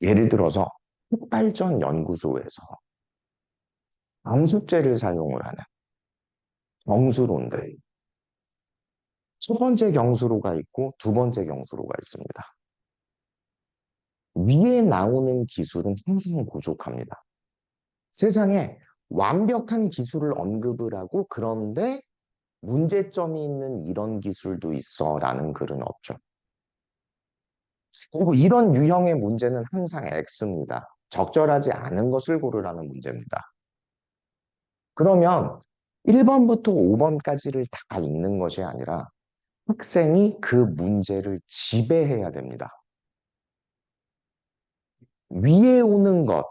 예를 들어서 핵발전 연구소에서 암수죄를 사용을 하는 경수로인데, 첫 번째 경수로가 있고 두 번째 경수로가 있습니다. 위에 나오는 기술은 항상 부족합니다. 세상에 완벽한 기술을 언급을 하고 그런데 문제점이 있는 이런 기술도 있어라는 글은 없죠. 그리고 이런 유형의 문제는 항상 X입니다. 적절하지 않은 것을 고르라는 문제입니다. 그러면 1번부터 5번까지를 다 읽는 것이 아니라 학생이 그 문제를 지배해야 됩니다. 위에 오는 것,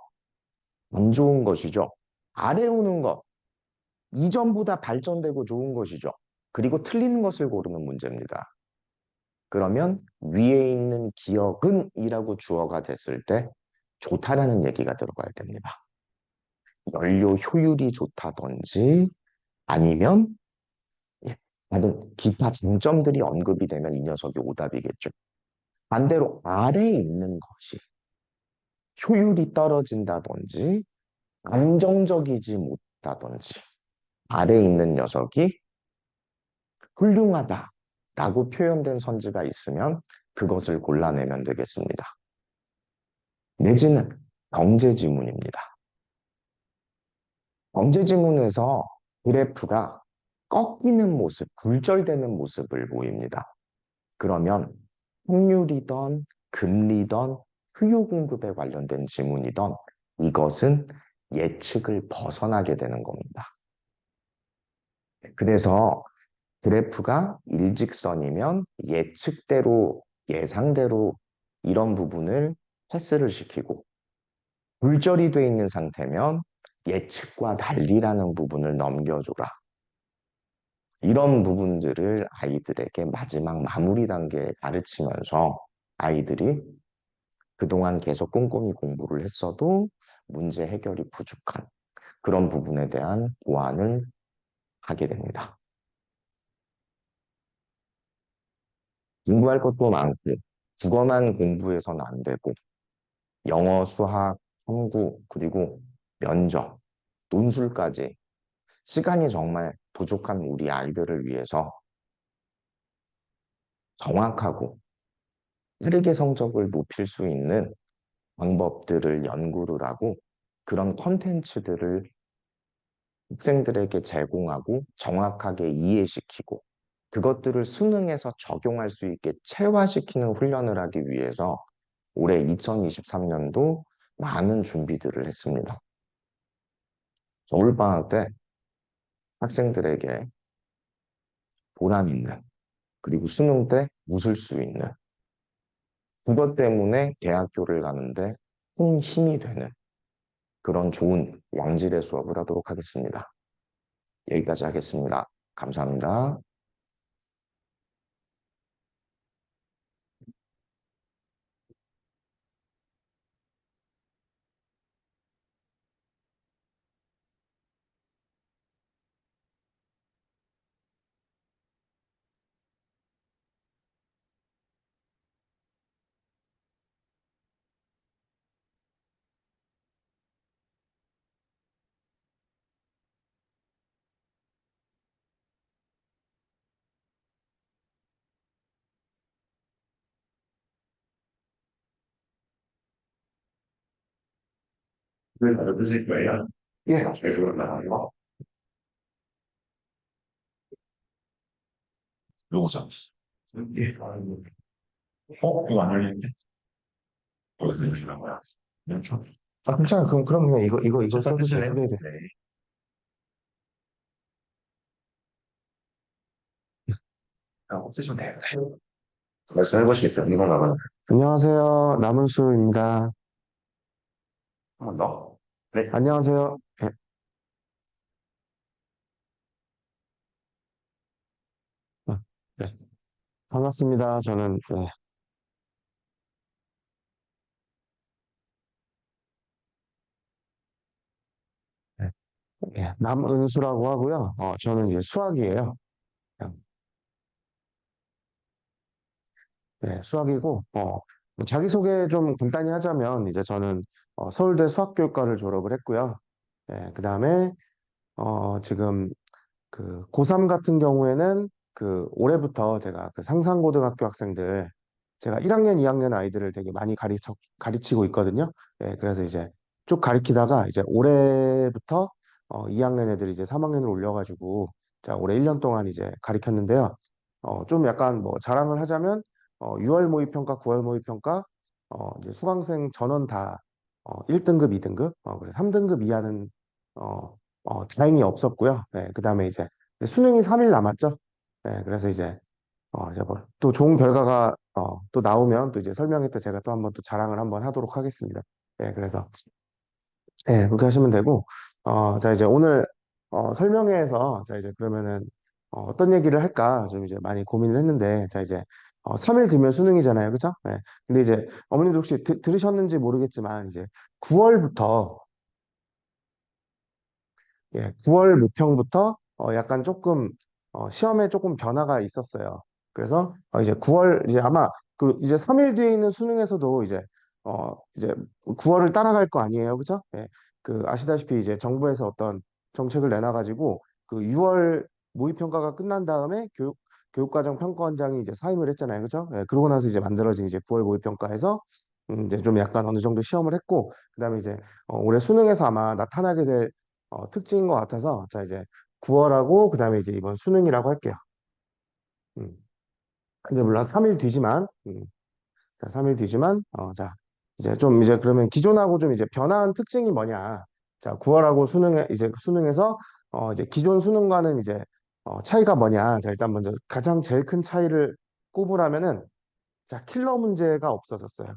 안 좋은 것이죠. 아래 오는 것, 이전보다 발전되고 좋은 것이죠. 그리고 틀리는 것을 고르는 문제입니다. 그러면 위에 있는 기억은 이라고 주어가 됐을 때 좋다라는 얘기가 들어가야 됩니다. 연료 효율이 좋다든지 아니면 예, 다른 기타 장점들이 언급이 되면 이 녀석이 오답이겠죠. 반대로 아래에 있는 것이 효율이 떨어진다든지 안정적이지 못하든지 아래에 있는 녀석이 훌륭하다라고 표현된 선지가 있으면 그것을 골라내면 되겠습니다. 내지는 경제 지문입니다. 경제 지문에서 그래프가 꺾이는 모습, 굴절되는 모습을 보입니다. 그러면 확률이던 금리던 수요 공급에 관련된 지문이던 이것은 예측을 벗어나게 되는 겁니다. 그래서 그래프가 일직선이면 예측대로, 예상대로 이런 부분을 패스를 시키고 굴절이 돼 있는 상태면 예측과 달리라는 부분을 넘겨줘라. 이런 부분들을 아이들에게 마지막 마무리 단계에 가르치면서 아이들이 그동안 계속 꼼꼼히 공부를 했어도 문제 해결이 부족한 그런 부분에 대한 보완을 하게 됩니다. 공부할 것도 많고, 국어만 공부해서는 안 되고, 영어, 수학, 한국, 그리고 면접, 논술까지 시간이 정말 부족한 우리 아이들을 위해서 정확하고 빠르게 성적을 높일 수 있는 방법들을 연구를 하고 그런 컨텐츠들을 학생들에게 제공하고 정확하게 이해시키고 그것들을 수능에서 적용할 수 있게 체화시키는 훈련을 하기 위해서 올해 2023년도 많은 준비들을 했습니다. 겨울방학 때 학생들에게 보람 있는 그리고 수능 때 웃을 수 있는 그것 때문에 대학교를 가는데 큰 힘이 되는 그런 좋은 양질의 수업을 하도록 하겠습니다. 여기까지 하겠습니다. 감사합니다. 네, 알려주실 거예요? 예. 잘 들었나요? 요거죠. 예. 이거 안 열리는데? 어디서 열리는 거야? 왼쪽? 아, 괜찮아. 그럼 그냥 이거 써도 돼. 네. 네, 네. 네. 없으시면 돼요. 말씀해보시겠어요? 이거 나가는 안녕하세요. 남은수입니다. 한번 더. 네. 안녕하세요. 네, 아, 네. 반갑습니다. 저는 네, 남은수라고 하고요. 저는 이제 수학이에요. 그냥, 네, 수학이고 자기소개 좀 간단히 하자면 이제 저는 서울대 수학교육과를 졸업을 했고요. 네, 그다음에 지금 그 고3 같은 경우에는 그 올해부터 제가 그 상상고등학교 학생들 제가 1학년, 2학년 아이들을 되게 많이 가르치고 있거든요. 예, 그래서 이제 쭉 가르치다가 이제 올해부터 2학년 애들이 이제 3학년을 올려가지고 자, 올해 1년 동안 이제 가르쳤는데요. 좀 약간 뭐 자랑을 하자면 6월 모의평가, 9월 모의평가 이제 수강생 전원 다 1등급, 2등급, 그래서 3등급 이하는 다행히 없었고요. 네, 그다음에 이제 수능이 3일 남았죠. 네, 그래서 이제 뭐또 좋은 결과가 또 나오면 또 이제 설명회 때 제가 또 한번 또 자랑을 한번 하도록 하겠습니다. 네, 그래서 그렇게 하시면 되고 자 이제 오늘 설명회에서 자 이제 그러면은 어떤 얘기를 할까 좀 이제 많이 고민을 했는데 자 이제 3일 뒤면 수능이잖아요, 그죠? 네. 근데 이제 어머님도 혹시 들으셨는지 모르겠지만 이제 9월부터 9월 모평부터 약간 조금 시험에 조금 변화가 있었어요. 그래서 이제 9월 이제 아마 그 이제 3일 뒤에 있는 수능에서도 이제 9월을 따라갈 거 아니에요, 그죠? 예. 그 아시다시피 이제 정부에서 어떤 정책을 내놔가지고 그 6월 모의평가가 끝난 다음에 교육과정 평가원장이 이제 사임을 했잖아요, 그죠? 예. 그러고 나서 이제 만들어진 이제 9월 모의평가에서 이제 좀 약간 어느 정도 시험을 했고 그다음에 이제 올해 수능에서 아마 나타나게 될 특징인 것 같아서 자 이제 9월하고 그다음에 이제 이번 수능이라고 할게요. 음. 근데 물론 3일 뒤지만 자, 3일 뒤지만 자 이제 좀 이제 그러면 기존하고 좀 이제 변화한 특징이 뭐냐? 자 9월하고 수능에 이제 수능에서 이제 기존 수능과는 이제 차이가 뭐냐? 자 일단 먼저 가장 제일 큰 차이를 꼽으라면은 자 킬러 문제가 없어졌어요.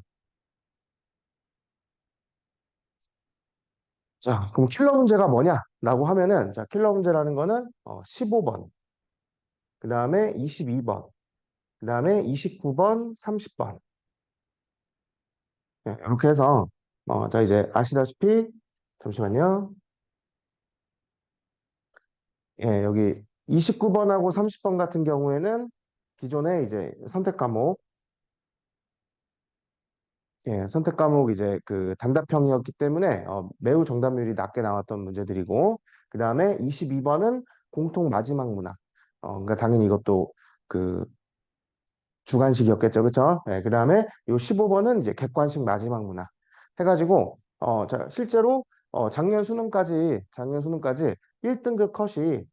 자, 그럼 킬러 문제가 뭐냐라고 하면은, 자, 킬러 문제라는 거는 15번, 그 다음에 22번, 그 다음에 29번, 30번. 이렇게 해서, 자, 이제 아시다시피, 잠시만요. 예, 여기 29번하고 30번 같은 경우에는 기존에 이제 선택 과목, 예, 선택 과목 이제 그 단답형이었기 때문에 매우 정답률이 낮게 나왔던 문제들이고, 그 다음에 22번은 공통 마지막 문항. 그러니까 당연히 이것도 그 주관식이었겠죠, 그쵸? 예, 그 다음에 요 15번은 이제 객관식 마지막 문항. 해가지고, 자, 실제로 작년 수능까지 1등급 컷이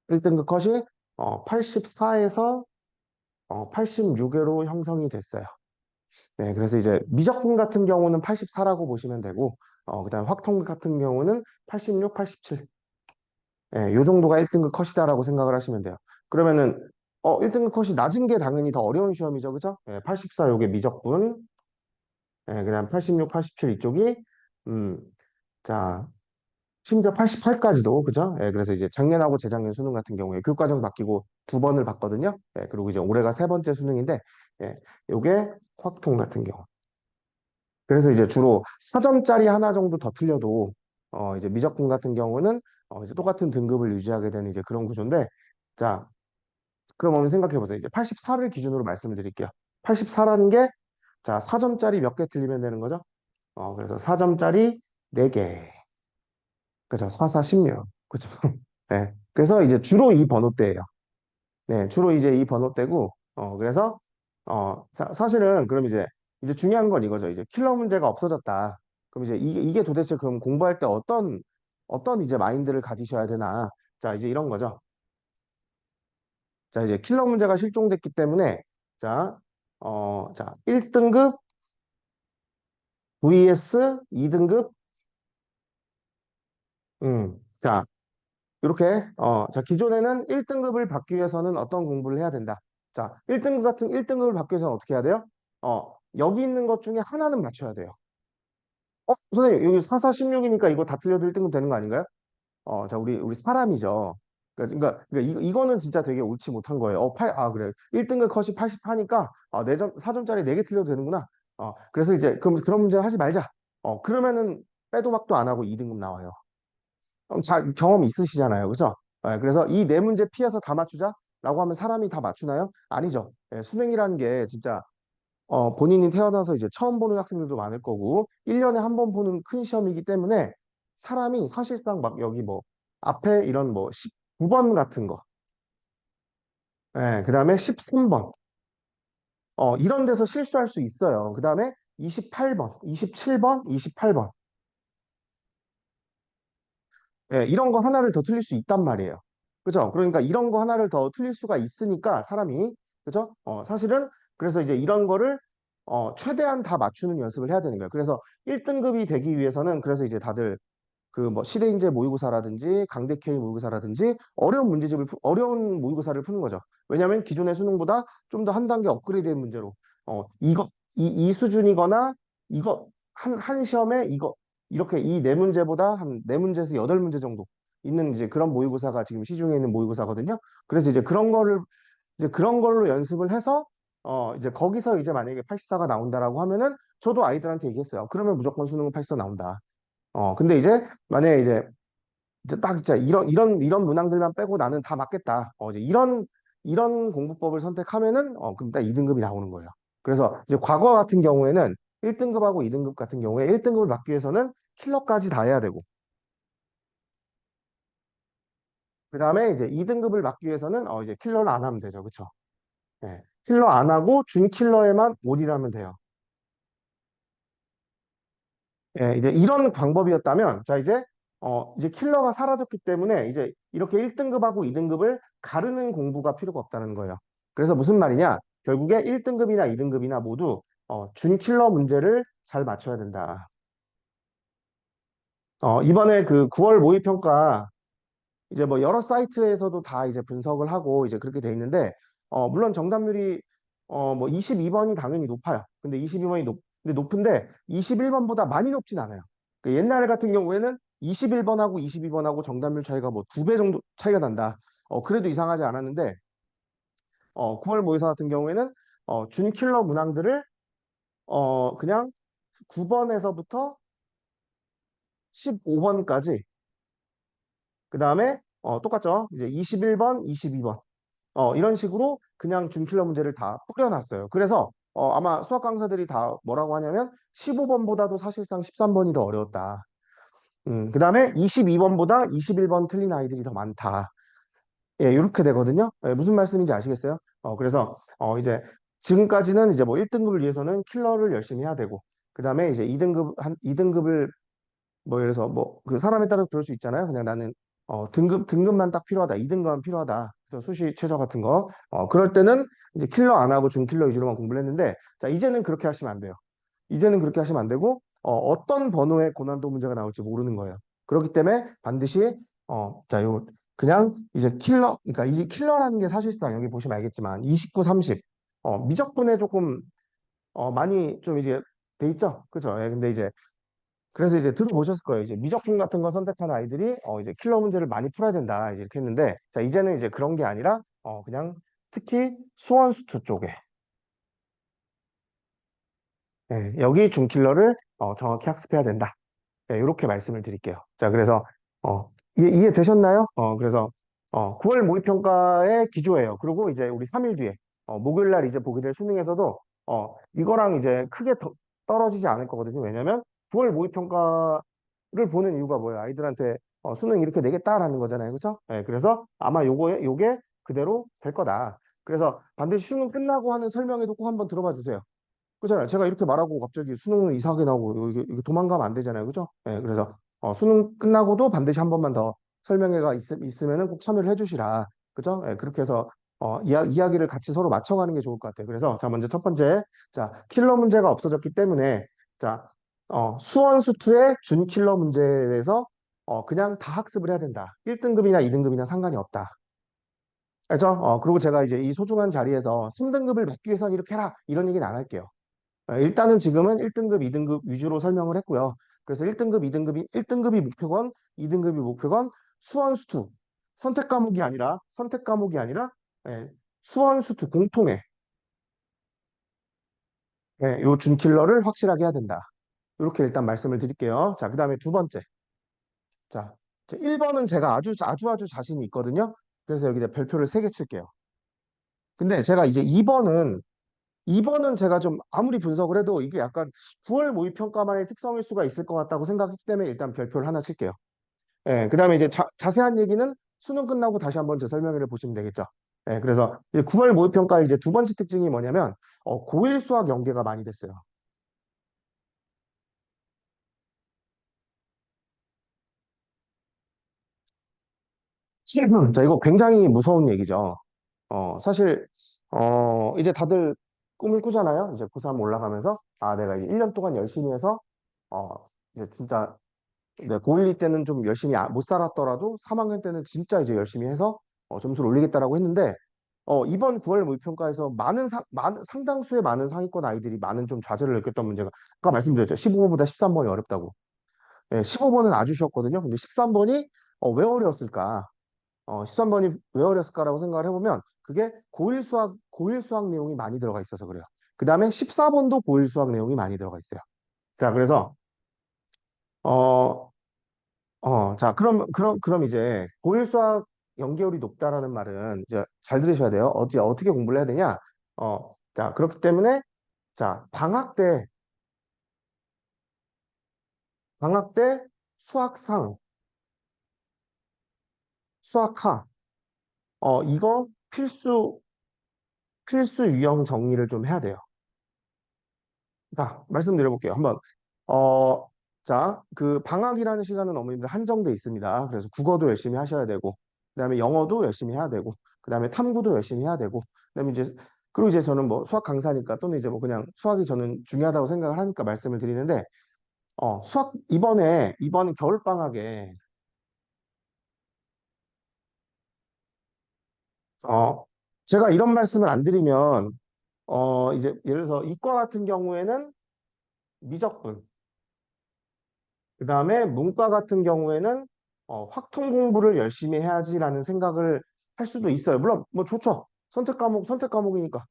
1등급 컷이 84에서 86회로 형성이 됐어요. 네, 그래서 이제 미적분 같은 경우는 84라고 보시면 되고, 그다음 확통 같은 경우는 86, 87. 예, 요 정도가 1등급 컷이다라고 생각을 하시면 돼요. 그러면은 1등급 컷이 낮은 게 당연히 더 어려운 시험이죠, 그죠? 예, 84 요게 미적분, 예, 그다음 86, 87 이쪽이 음, 자 심지어 88까지도 그죠? 예, 그래서 이제 작년하고 재작년 수능 같은 경우에 교과정 바뀌고 두 번을 봤거든요. 예, 그리고 이제 올해가 세 번째 수능인데, 예, 요게 확통 같은 경우. 그래서 이제 주로 4점짜리 하나 정도 더 틀려도 이제 미적분 같은 경우는 이제 똑같은 등급을 유지하게 되는 이제 그런 구조인데, 자, 그럼 한번 생각해 보세요. 이제 84를 기준으로 말씀을 드릴게요. 84라는 게 자, 4점짜리 몇 개 틀리면 되는 거죠? 그래서 4점짜리 4개. 그죠? 4, 4, 16. 그죠? 네. 그래서 이제 주로 이 번호대예요. 네, 주로 이제 이 번호대고, 그래서, 사실은 그럼 이제 중요한 건 이거죠. 이제 킬러 문제가 없어졌다. 그럼 이제 이게 도대체 그럼 공부할 때 어떤 이제 마인드를 가지셔야 되나. 자, 이제 이런 거죠. 자, 이제 킬러 문제가 실종됐기 때문에, 자, 자, 1등급 vs 2등급, 자, 이렇게, 자, 기존에는 1등급을 받기 위해서는 어떤 공부를 해야 된다. 자, 1등급을 받기 위해서는 어떻게 해야 돼요? 여기 있는 것 중에 하나는 맞춰야 돼요. 선생님, 여기 4, 4, 16이니까 이거 다 틀려도 1등급 되는 거 아닌가요? 자, 우리 사람이죠. 그러니까 이거는 진짜 되게 옳지 못한 거예요. 그래. 1등급 컷이 84니까, 4점짜리 4개 틀려도 되는구나. 그래서 이제, 그런 문제 하지 말자. 그러면은 빼도 박도 안 하고 2등급 나와요. 경험 있으시잖아요. 그죠? 그래서 이 네 문제 피해서 다 맞추자라고 하면 사람이 다 맞추나요? 아니죠. 수능이라는 게 진짜 본인이 태어나서 이제 처음 보는 학생들도 많을 거고 1년에 한 번 보는 큰 시험이기 때문에 사람이 사실상 막 여기 뭐 앞에 이런 뭐 19번 같은 거, 그다음에 13번 이런 데서 실수할 수 있어요. 그다음에 28번, 27번, 28번 이런 거 하나를 더 틀릴 수 있단 말이에요. 그죠? 그러니까 이런 거 하나를 더 틀릴 수가 있으니까 사람이, 그죠? 사실은 그래서 이제 이런 거를 최대한 다 맞추는 연습을 해야 되는 거예요. 그래서 1등급이 되기 위해서는 그래서 이제 다들 그 뭐 시대인재 모의고사라든지 강대 K 모의고사라든지 어려운 모의고사를 푸는 거죠. 왜냐하면 기존의 수능보다 좀 더 한 단계 업그레이드된 문제로 이 수준이거나 이거 한 시험에 이거 이렇게 이 네 문제보다 한 네 문제에서 여덟 문제 정도 있는 이제 그런 모의고사가 지금 시중에 있는 모의고사거든요. 그래서 이제 그런 걸로 연습을 해서 이제 거기서 이제 만약에 84가 나온다라고 하면은 저도 아이들한테 얘기했어요. 그러면 무조건 수능은 84 나온다. 근데 이제 만약에 이제 딱 진짜 이런 문항들만 빼고 나는 다 맞겠다. 이제 이런 공부법을 선택하면은 그럼 딱 2등급이 나오는 거예요. 그래서 이제 과거 같은 경우에는 1등급하고 2등급 같은 경우에 1등급을 받기 위해서는 킬러까지 다 해야 되고 그다음에 이제 2등급을 받기 위해서는 이제 킬러를 안 하면 되죠. 그렇죠? 예. 킬러 안 하고 준 킬러에만 올인하면 돼요. 예, 이제 이런 방법이었다면, 자, 이제 킬러가 사라졌기 때문에, 이제 이렇게 1등급하고 2등급을 가르는 공부가 필요가 없다는 거예요. 그래서 무슨 말이냐? 결국에 1등급이나 2등급이나 모두, 준 킬러 문제를 잘 맞춰야 된다. 이번에 그 9월 모의평가, 이제 뭐 여러 사이트에서도 다 이제 분석을 하고, 이제 그렇게 돼 있는데, 물론 정답률이 뭐 22번이 당연히 높아요. 근데 22번이 근데 높은데 21번보다 많이 높진 않아요. 그 옛날 같은 경우에는 21번하고 22번하고 정답률 차이가 뭐 2배 정도 차이가 난다. 그래도 이상하지 않았는데 9월 모의사 같은 경우에는 준킬러 문항들을 그냥 9번에서부터 15번까지 그 다음에 똑같죠. 이제 21번, 22번 이런 식으로 그냥 준킬러 문제를 다 뿌려놨어요. 그래서 아마 수학 강사들이 다 뭐라고 하냐면 15번보다도 사실상 13번이 더 어려웠다. 그 다음에 22번보다 21번 틀린 아이들이 더 많다. 예, 이렇게 되거든요. 예, 무슨 말씀인지 아시겠어요? 그래서 이제 지금까지는 이제 뭐 1등급을 위해서는 킬러를 열심히 해야 되고, 그 다음에 이제 2등급을 뭐 예를 들어서 뭐 그 사람에 따라 그럴 수 있잖아요. 그냥 나는 등급만 딱 필요하다. 2등급만 필요하다. 그래서 수시 최저 같은 거. 그럴 때는 이제 킬러 안 하고 준킬러 위주로만 공부를 했는데 자, 이제는 그렇게 하시면 안 돼요. 이제는 그렇게 하시면 안 되고 어떤 번호의 고난도 문제가 나올지 모르는 거예요. 그렇기 때문에 반드시 자, 요 그냥 이제 그러니까 이 킬러라는 게 사실상 여기 보시면 알겠지만 29, 30 미적분에 조금 많이 좀 이제 돼 있죠. 그죠? 예, 근데 이제 그래서 이제 들어보셨을 거예요. 이제 미적분 같은 거 선택한 아이들이 이제 킬러 문제를 많이 풀어야 된다. 이제 이렇게 했는데, 자, 이제는 이제 그런 게 아니라, 그냥 특히 수원수투 쪽에, 예, 여기 준킬러를 정확히 학습해야 된다. 예, 이렇게 말씀을 드릴게요. 자, 그래서, 이해되셨나요? 그래서, 9월 모의평가의 기조예요. 그리고 이제 우리 3일 뒤에, 목요일 날 이제 보게 될 수능에서도, 이거랑 이제 크게 떨어지지 않을 거거든요. 왜냐면 9월 모의평가를 보는 이유가 뭐예요? 아이들한테 수능 이렇게 내겠다라는 거잖아요. 그렇죠? 예, 그래서 아마 요게 그대로 될 거다. 그래서 반드시 수능 끝나고 하는 설명회도 꼭 한번 들어봐 주세요. 그렇잖아요. 제가 이렇게 말하고 갑자기 수능은 이상하게 나오고 이게 도망가면 안 되잖아요. 그죠? 예, 그래서 수능 끝나고도 반드시 한 번만 더 설명회가 있으면은 꼭 참여를 해주시라. 그죠? 예, 그렇게 해서 이야기를 같이 서로 맞춰가는 게 좋을 것 같아요. 그래서 자, 먼저 첫 번째, 자, 킬러 문제가 없어졌기 때문에 자, 수원수투의 준킬러 문제에 대해서 그냥 다 학습을 해야 된다. 1등급이나 2등급이나 상관이 없다. 알죠? 그리고 제가 이제 이 소중한 자리에서 3등급을 받기 위해서 이렇게 해라. 이런 얘기는 안 할게요. 일단은 지금은 1등급, 2등급 위주로 설명을 했고요. 그래서 1등급이 목표건, 2등급이 목표건, 수원수투. 선택 과목이 아니라, 예, 수원수투 공통의, 요 준킬러를 확실하게 해야 된다. 이렇게 일단 말씀을 드릴게요. 자, 그 다음에 두 번째. 자, 1번은 제가 아주 자신이 있거든요. 그래서 여기다 별표를 3개 칠게요. 근데 제가 이제 2번은 제가 좀 아무리 분석을 해도 이게 약간 9월 모의평가만의 특성일 수가 있을 것 같다고 생각했기 때문에 일단 별표를 하나 칠게요. 예, 그 다음에 이제 자세한 얘기는 수능 끝나고 다시 한번 제 설명회를 보시면 되겠죠. 예, 그래서 이제 9월 모의평가 이제 두 번째 특징이 뭐냐면 고1 수학 연계가 많이 됐어요. 자, 이거 굉장히 무서운 얘기죠. 사실 이제 다들 꿈을 꾸잖아요. 이제 고3 올라가면서 내가 이제 1년 동안 열심히 해서 어, 이제 진짜 네, 고1 때는 좀 열심히 못 살았더라도 3학년 때는 진짜 이제 열심히 해서 점수를 올리겠다라고 했는데 이번 9월 모의평가에서 상당수의 많은 상위권 아이들이 많은 좀 좌절을 느꼈던 문제가 아까 말씀드렸죠. 15번보다 13번이 어렵다고. 예, 15번은 아주 쉬웠거든요. 근데 13번이 왜 어려웠을까? 13번이 왜 어려웠을까라고 생각을 해보면 그게 고1 수학 내용이 많이 들어가 있어서 그래요. 그 다음에 14번도 고1 수학 내용이 많이 들어가 있어요. 자, 그래서 어, 자, 그럼 이제 고일 수학 연계율이 높다라는 말은 이제 잘 들으셔야 돼요. 어떻게 공부를 해야 되냐? 자, 그렇기 때문에 자, 방학 때 수학상, 수학하, 이거 필수 유형 정리를 좀 해야 돼요. 자, 말씀드려볼게요. 한번, 어, 자, 그 방학이라는 시간은 어머님들 한정돼 있습니다. 그래서 국어도 열심히 하셔야 되고, 그다음에 영어도 열심히 해야 되고, 그다음에 탐구도 열심히 해야 되고, 그다음에 이제 그리고 이제 저는 뭐 수학 강사니까 또는 이제 뭐 그냥 수학이 저는 중요하다고 생각을 하니까 말씀을 드리는데, 수학 이번 겨울 방학에 어, 제가 이런 말씀을 안 드리면 이제 예를 들어서 이과 같은 경우에는 미적분, 그 다음에 문과 같은 경우에는 확통 공부를 열심히 해야지라는 생각을 할 수도 있어요. 물론 뭐 좋죠. 선택 과목이니까.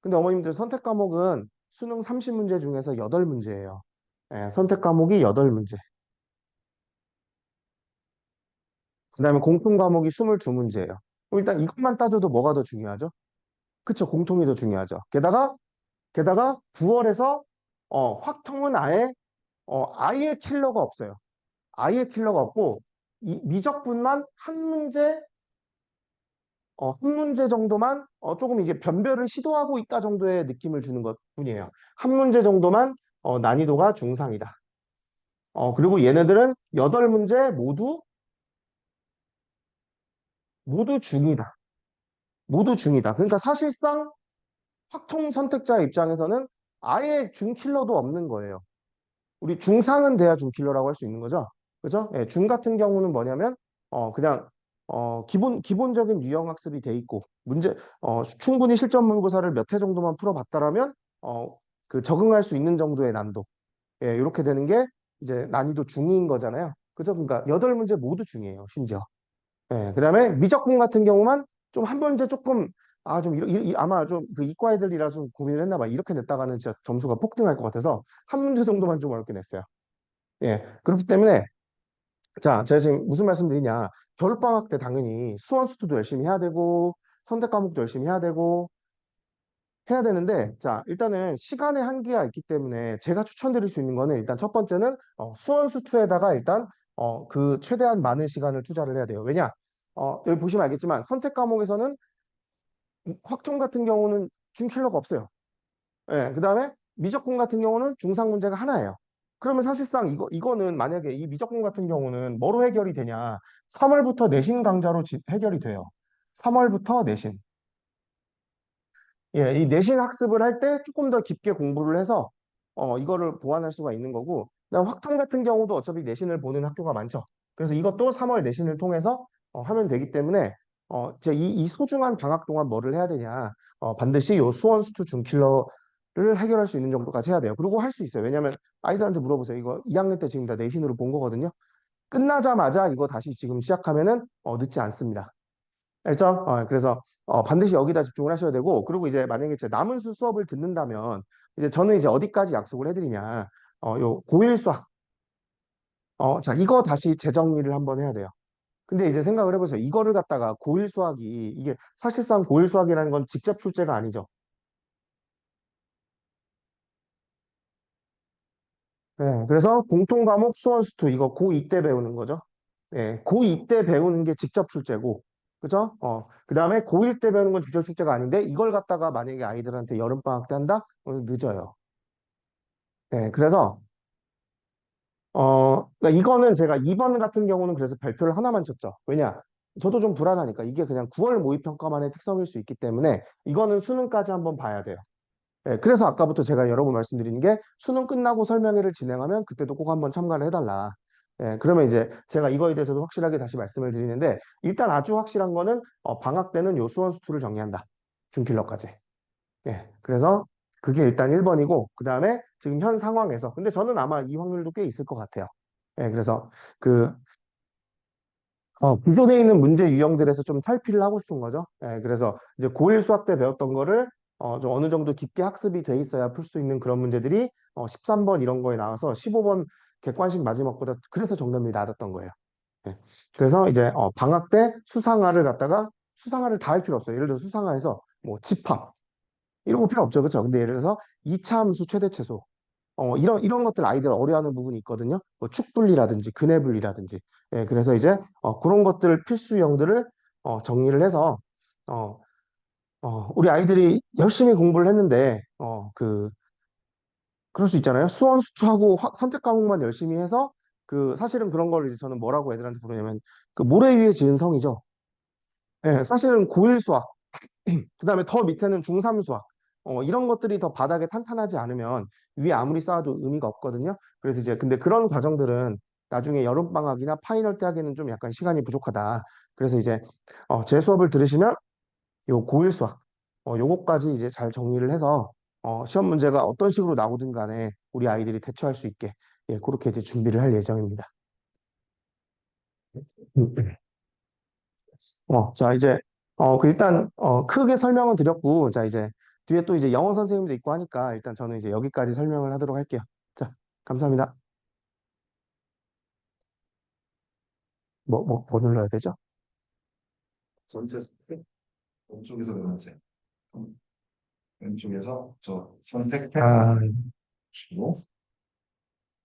근데 어머님들 선택 과목은 수능 30문제 중에서 8문제예요. 선택 과목이 8문제. 그 다음에 공통 과목이 22문제예요. 일단 이것만 따져도 뭐가 더 중요하죠? 그쵸, 공통이 더 중요하죠. 게다가 9월에서 확통은 아예 킬러가 없어요. 아예 킬러가 없고 이 미적분만 한 문제 정도만 조금 이제 변별을 시도하고 있다 정도의 느낌을 주는 것 뿐이에요. 한 문제 정도만 난이도가 중상이다. 그리고 얘네들은 8문제 모두 중이다. 모두 중이다. 그러니까 사실상 확통 선택자 입장에서는 아예 중킬러도 없는 거예요. 우리 중상은 돼야 중킬러라고 할 수 있는 거죠. 그죠? 예, 중 같은 경우는 뭐냐면, 그냥, 기본적인 유형 학습이 돼 있고, 충분히 실전 모의고사를 몇 회 정도만 풀어봤다라면, 적응할 수 있는 정도의 난도. 예, 이렇게 되는 게 이제 난이도 중인 거잖아요. 그죠? 그러니까 8문제 모두 중이에요, 심지어. 예, 그다음에 미적분 같은 경우만 좀 한 문제 조금 아마 좀 그 이과 애들이라 좀 고민을 했나 봐. 이렇게 냈다가는 진짜 점수가 폭등할 것 같아서 한 문제 정도만 좀 어렵게 냈어요. 예, 그렇기 때문에 자, 제가 지금 무슨 말씀드리냐. 겨울방학 때 당연히 수원 수투도 열심히 해야 되고 선택 과목도 열심히 해야 되고 해야 되는데 자, 일단은 시간의 한계가 있기 때문에 제가 추천드릴 수 있는 거는 일단 첫 번째는 수원 수투에다가 일단 그 최대한 많은 시간을 투자를 해야 돼요. 왜냐? 여기 보시면 알겠지만 선택 과목에서는 확통 같은 경우는 준킬러가 없어요. 예, 그 다음에 미적분 같은 경우는 중상 문제가 하나예요. 그러면 사실상 이거는 만약에 이 미적분 같은 경우는 뭐로 해결이 되냐? 3월부터 내신 강좌로 해결이 돼요. 3월부터 내신. 예, 이 내신 학습을 할 때 조금 더 깊게 공부를 해서 이거를 보완할 수가 있는 거고, 그다음 확통 같은 경우도 어차피 내신을 보는 학교가 많죠. 그래서 이것도 3월 내신을 통해서 하면 되기 때문에 이 소중한 방학 동안 뭐를 해야 되냐? 반드시 요 수원 수투 준킬러를 해결할 수 있는 정도까지 해야 돼요. 그리고 할 수 있어요. 왜냐하면 아이들한테 물어보세요. 이거 2학년 때 지금 다 내신으로 본 거거든요. 끝나자마자 이거 다시 지금 시작하면은 늦지 않습니다. 알죠? 그래서 반드시 여기다 집중을 하셔야 되고, 그리고 이제 만약에 제 남은 수업을 듣는다면, 이제 저는 이제 어디까지 약속을 해드리냐, 요 고1 수학, 자, 이거 다시 재정리를 한번 해야 돼요. 근데 이제 생각을 해보세요. 이거를 갖다가 고1 수학이, 이게 사실상 고1 수학이라는 건 직접 출제가 아니죠. 네, 그래서 공통 과목 수원 수투, 이거 고2 때 배우는 거죠. 네, 고2 때 배우는 게 직접 출제고, 그죠? 그 다음에 고1 때 배우는 건 직접 출제가 아닌데, 이걸 갖다가 만약에 아이들한테 여름방학 때 한다? 그러면 늦어요. 네, 그래서, 그러니까 이거는 제가 2번 같은 경우는 그래서 발표를 하나만 쳤죠. 왜냐? 저도 좀 불안하니까 이게 그냥 9월 모의평가만의 특성일 수 있기 때문에 이거는 수능까지 한번 봐야 돼요. 네, 그래서 아까부터 제가 여러 번 말씀드리는 게 수능 끝나고 설명회를 진행하면 그때도 꼭 한번 참가를 해달라. 예, 그러면 이제 제가 이거에 대해서도 확실하게 다시 말씀을 드리는데 일단 아주 확실한 거는 방학 때는 요 수원 수투를 정리한다. 중킬러까지. 예, 그래서 그게 일단 1번이고 그 다음에 지금 현 상황에서 근데 저는 아마 이 확률도 꽤 있을 것 같아요. 예, 그래서 그 기존에 있는 문제 유형들에서 좀 탈피를 하고 싶은 거죠. 예, 그래서 이제 고1 수학 때 배웠던 거를 좀 어느 정도 깊게 학습이 돼 있어야 풀 수 있는 그런 문제들이 13번 이런 거에 나와서 15번 객관식 마지막보다 그래서 정답률이 낮았던 거예요. 예. 그래서 이제 방학 때 수상화를 다 할 필요 없어요. 예를 들어 수상화에서 뭐 집합 이런 거 필요 없죠. 그렇죠? 근데 예를 들어서 이차 함수 최대 최소 이런 것들 아이들 어려워하는 부분이 있거든요. 뭐 축분리라든지 근해분리라든지. 예, 그래서 이제 그런 것들 필수형들을 정리를 해서 어, 우리 아이들이 열심히 공부를 했는데 그럴 수 있잖아요. 수원 수투하고 선택 과목만 열심히 해서 사실은 그런 걸 이제 저는 뭐라고 애들한테 부르냐면 그 모래 위에 지은 성이죠. 예, 사실은 고1 수학 그다음에 더 밑에는 중3 수학. 이런 것들이 더 바닥에 탄탄하지 않으면 위에 아무리 쌓아도 의미가 없거든요. 그래서 이제 근데 그런 과정들은 나중에 여름방학이나 파이널 때 하기에는 좀 약간 시간이 부족하다. 그래서 이제 제 수업을 들으시면 요 고1 수학. 요거까지 이제 잘 정리를 해서 시험 문제가 어떤 식으로 나오든 간에 우리 아이들이 대처할 수 있게 예, 그렇게 이제 준비를 할 예정입니다. 자, 이제, 일단, 크게 설명은 드렸고, 자, 이제, 뒤에 또 이제 영어 선생님도 있고 하니까, 일단 저는 이제 여기까지 설명을 하도록 할게요. 자, 감사합니다. 뭐 눌러야 되죠? 전체 스택 왼쪽에서 내려오세요. 왼쪽에서 저 선택 탭 아, 주시고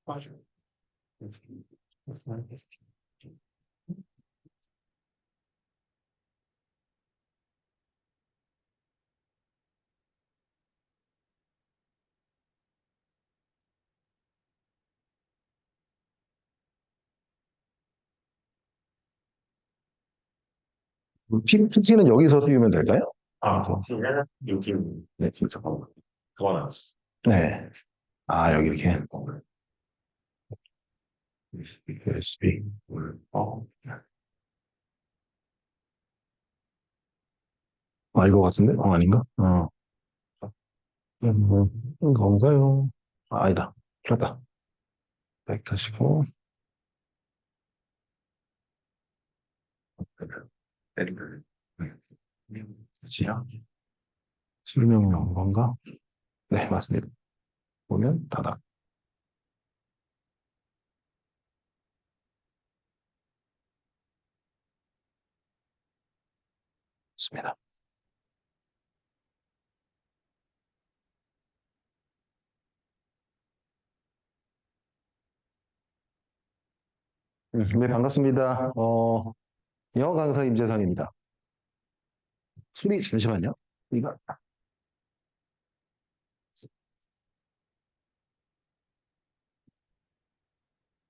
빠져. PPT는 여기서 띄우면 될까요? 여기 네, 잠깐만. 그거 나왔어. 네. 아, 여기 이렇게. USB. 아, 이거 같은데? 아닌가? 건가요? 아, 아니다. 틀렸다. 백하시고. 지요? 설명용 건가? 네, 맞습니다. 보면 닫아. 있습니다. 네, 반갑습니다. 영어 강사 임재상입니다. 소리 잠시만요. 이거.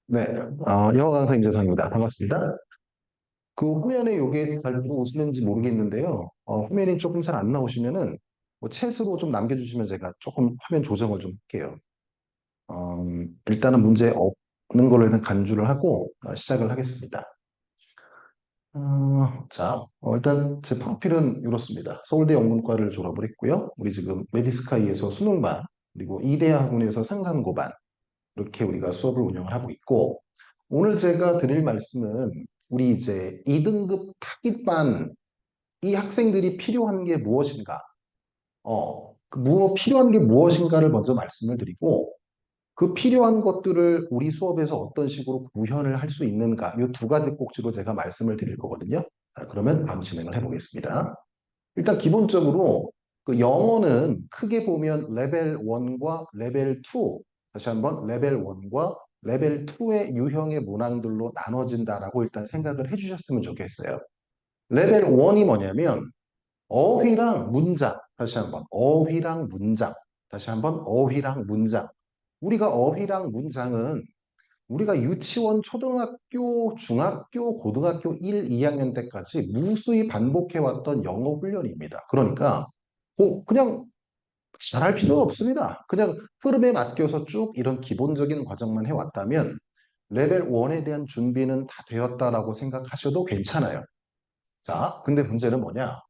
네, 영어 강사 임재상입니다. 반갑습니다. 그 화면에 이게 잘 보시는지 모르겠는데요. 화면이 조금 잘 안 나오시면은 뭐 챗으로 좀 남겨주시면 제가 조금 화면 조정을 좀 할게요. 일단은 문제 없는 걸로 일단 간주를 하고 시작을 하겠습니다. 자, 일단 제 프로필은 이렇습니다. 서울대 영문과를 졸업을 했고요. 우리 지금 메디스카이에서 수능반, 그리고 이대 학원에서 상산고반, 이렇게 우리가 수업을 운영을 하고 있고, 오늘 제가 드릴 말씀은 우리 이제 2등급 타깃반 이 학생들이 필요한 게 무엇인가, 필요한 게 무엇인가를 먼저 말씀을 드리고, 그 필요한 것들을 우리 수업에서 어떤 식으로 구현을 할 수 있는가, 이 두 가지 꼭지로 제가 말씀을 드릴 거거든요. 자, 그러면 바로 진행을 해보겠습니다. 일단 기본적으로 그 영어는 크게 보면 레벨 1과 레벨 2, 다시 한번 레벨 1과 레벨 2의 유형의 문항들로 나눠진다라고 일단 생각을 해주셨으면 좋겠어요. 레벨 1이 뭐냐면 어휘랑 문장, 다시 한번 어휘랑 문장, 다시 한번 어휘랑 문장. 우리가 어휘랑 문장은 우리가 유치원, 초등학교, 중학교, 고등학교 1, 2학년 때까지 무수히 반복해왔던 영어 훈련입니다. 그러니까 그냥 잘할 필요가 없습니다. 그냥 흐름에 맡겨서 쭉 이런 기본적인 과정만 해왔다면 레벨 1에 대한 준비는 다 되었다라고 생각하셔도 괜찮아요. 자, 근데 문제는 뭐냐?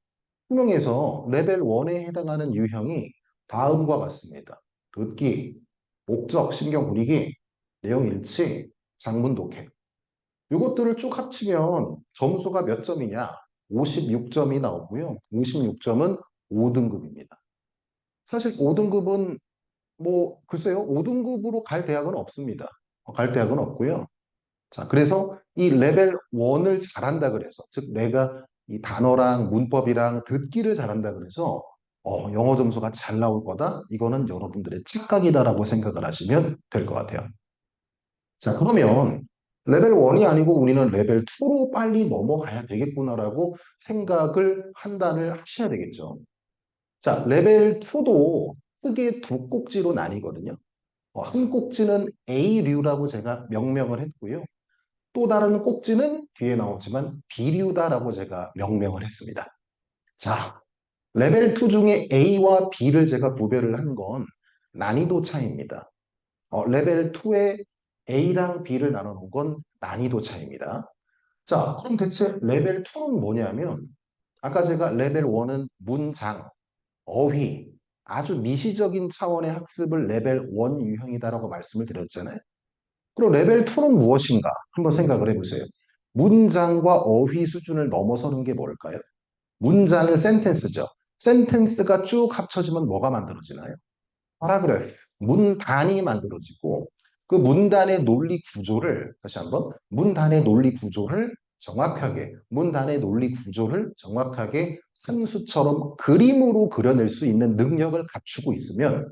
수능에서 레벨 1에 해당하는 유형이 다음과 같습니다. 듣기, 목적, 신경 분위기, 내용 일치, 장문 독해. 이것들을 쭉 합치면 점수가 몇 점이냐? 56점이 나오고요. 56점은 5등급입니다. 사실 5등급은 글쎄요. 5등급으로 갈 대학은 없습니다. 갈 대학은 없고요. 자, 그래서 이 레벨 1을 잘한다 그래서, 즉 내가 이 단어랑 문법이랑 듣기를 잘한다 그래서 영어 점수가 잘 나올 거다. 이거는 여러분들의 착각이다라고 생각을 하시면 될 것 같아요. 자, 그러면 레벨 1이 아니고 우리는 레벨 2로 빨리 넘어가야 되겠구나라고 생각을 판단을 하셔야 되겠죠. 자, 레벨 2도 크게 두 꼭지로 나뉘거든요. 한 꼭지는 A류라고 제가 명명을 했고요. 또 다른 꼭지는 뒤에 나오지만 B류다라고 제가 명명을 했습니다. 자, 레벨 2 중에 A와 B를 제가 구별을 한 건 난이도 차이입니다. 레벨 2에 A랑 B를 나눠놓은 건 난이도 차이입니다. 자, 그럼 대체 레벨 2는 뭐냐면 아까 제가 레벨 1은 문장, 어휘, 아주 미시적인 차원의 학습을 레벨 1 유형이다라고 말씀을 드렸잖아요. 그럼 레벨 2는 무엇인가? 한번 생각을 해보세요. 문장과 어휘 수준을 넘어서는 게 뭘까요? 문장은 센텐스죠. 센텐스가 쭉 합쳐지면 뭐가 만들어지나요? 파라그래프, 문단이 만들어지고 그 문단의 논리 구조를 다시 한번 문단의 논리 구조를 문단의 논리 구조를 정확하게 산수처럼 그림으로 그려낼 수 있는 능력을 갖추고 있으면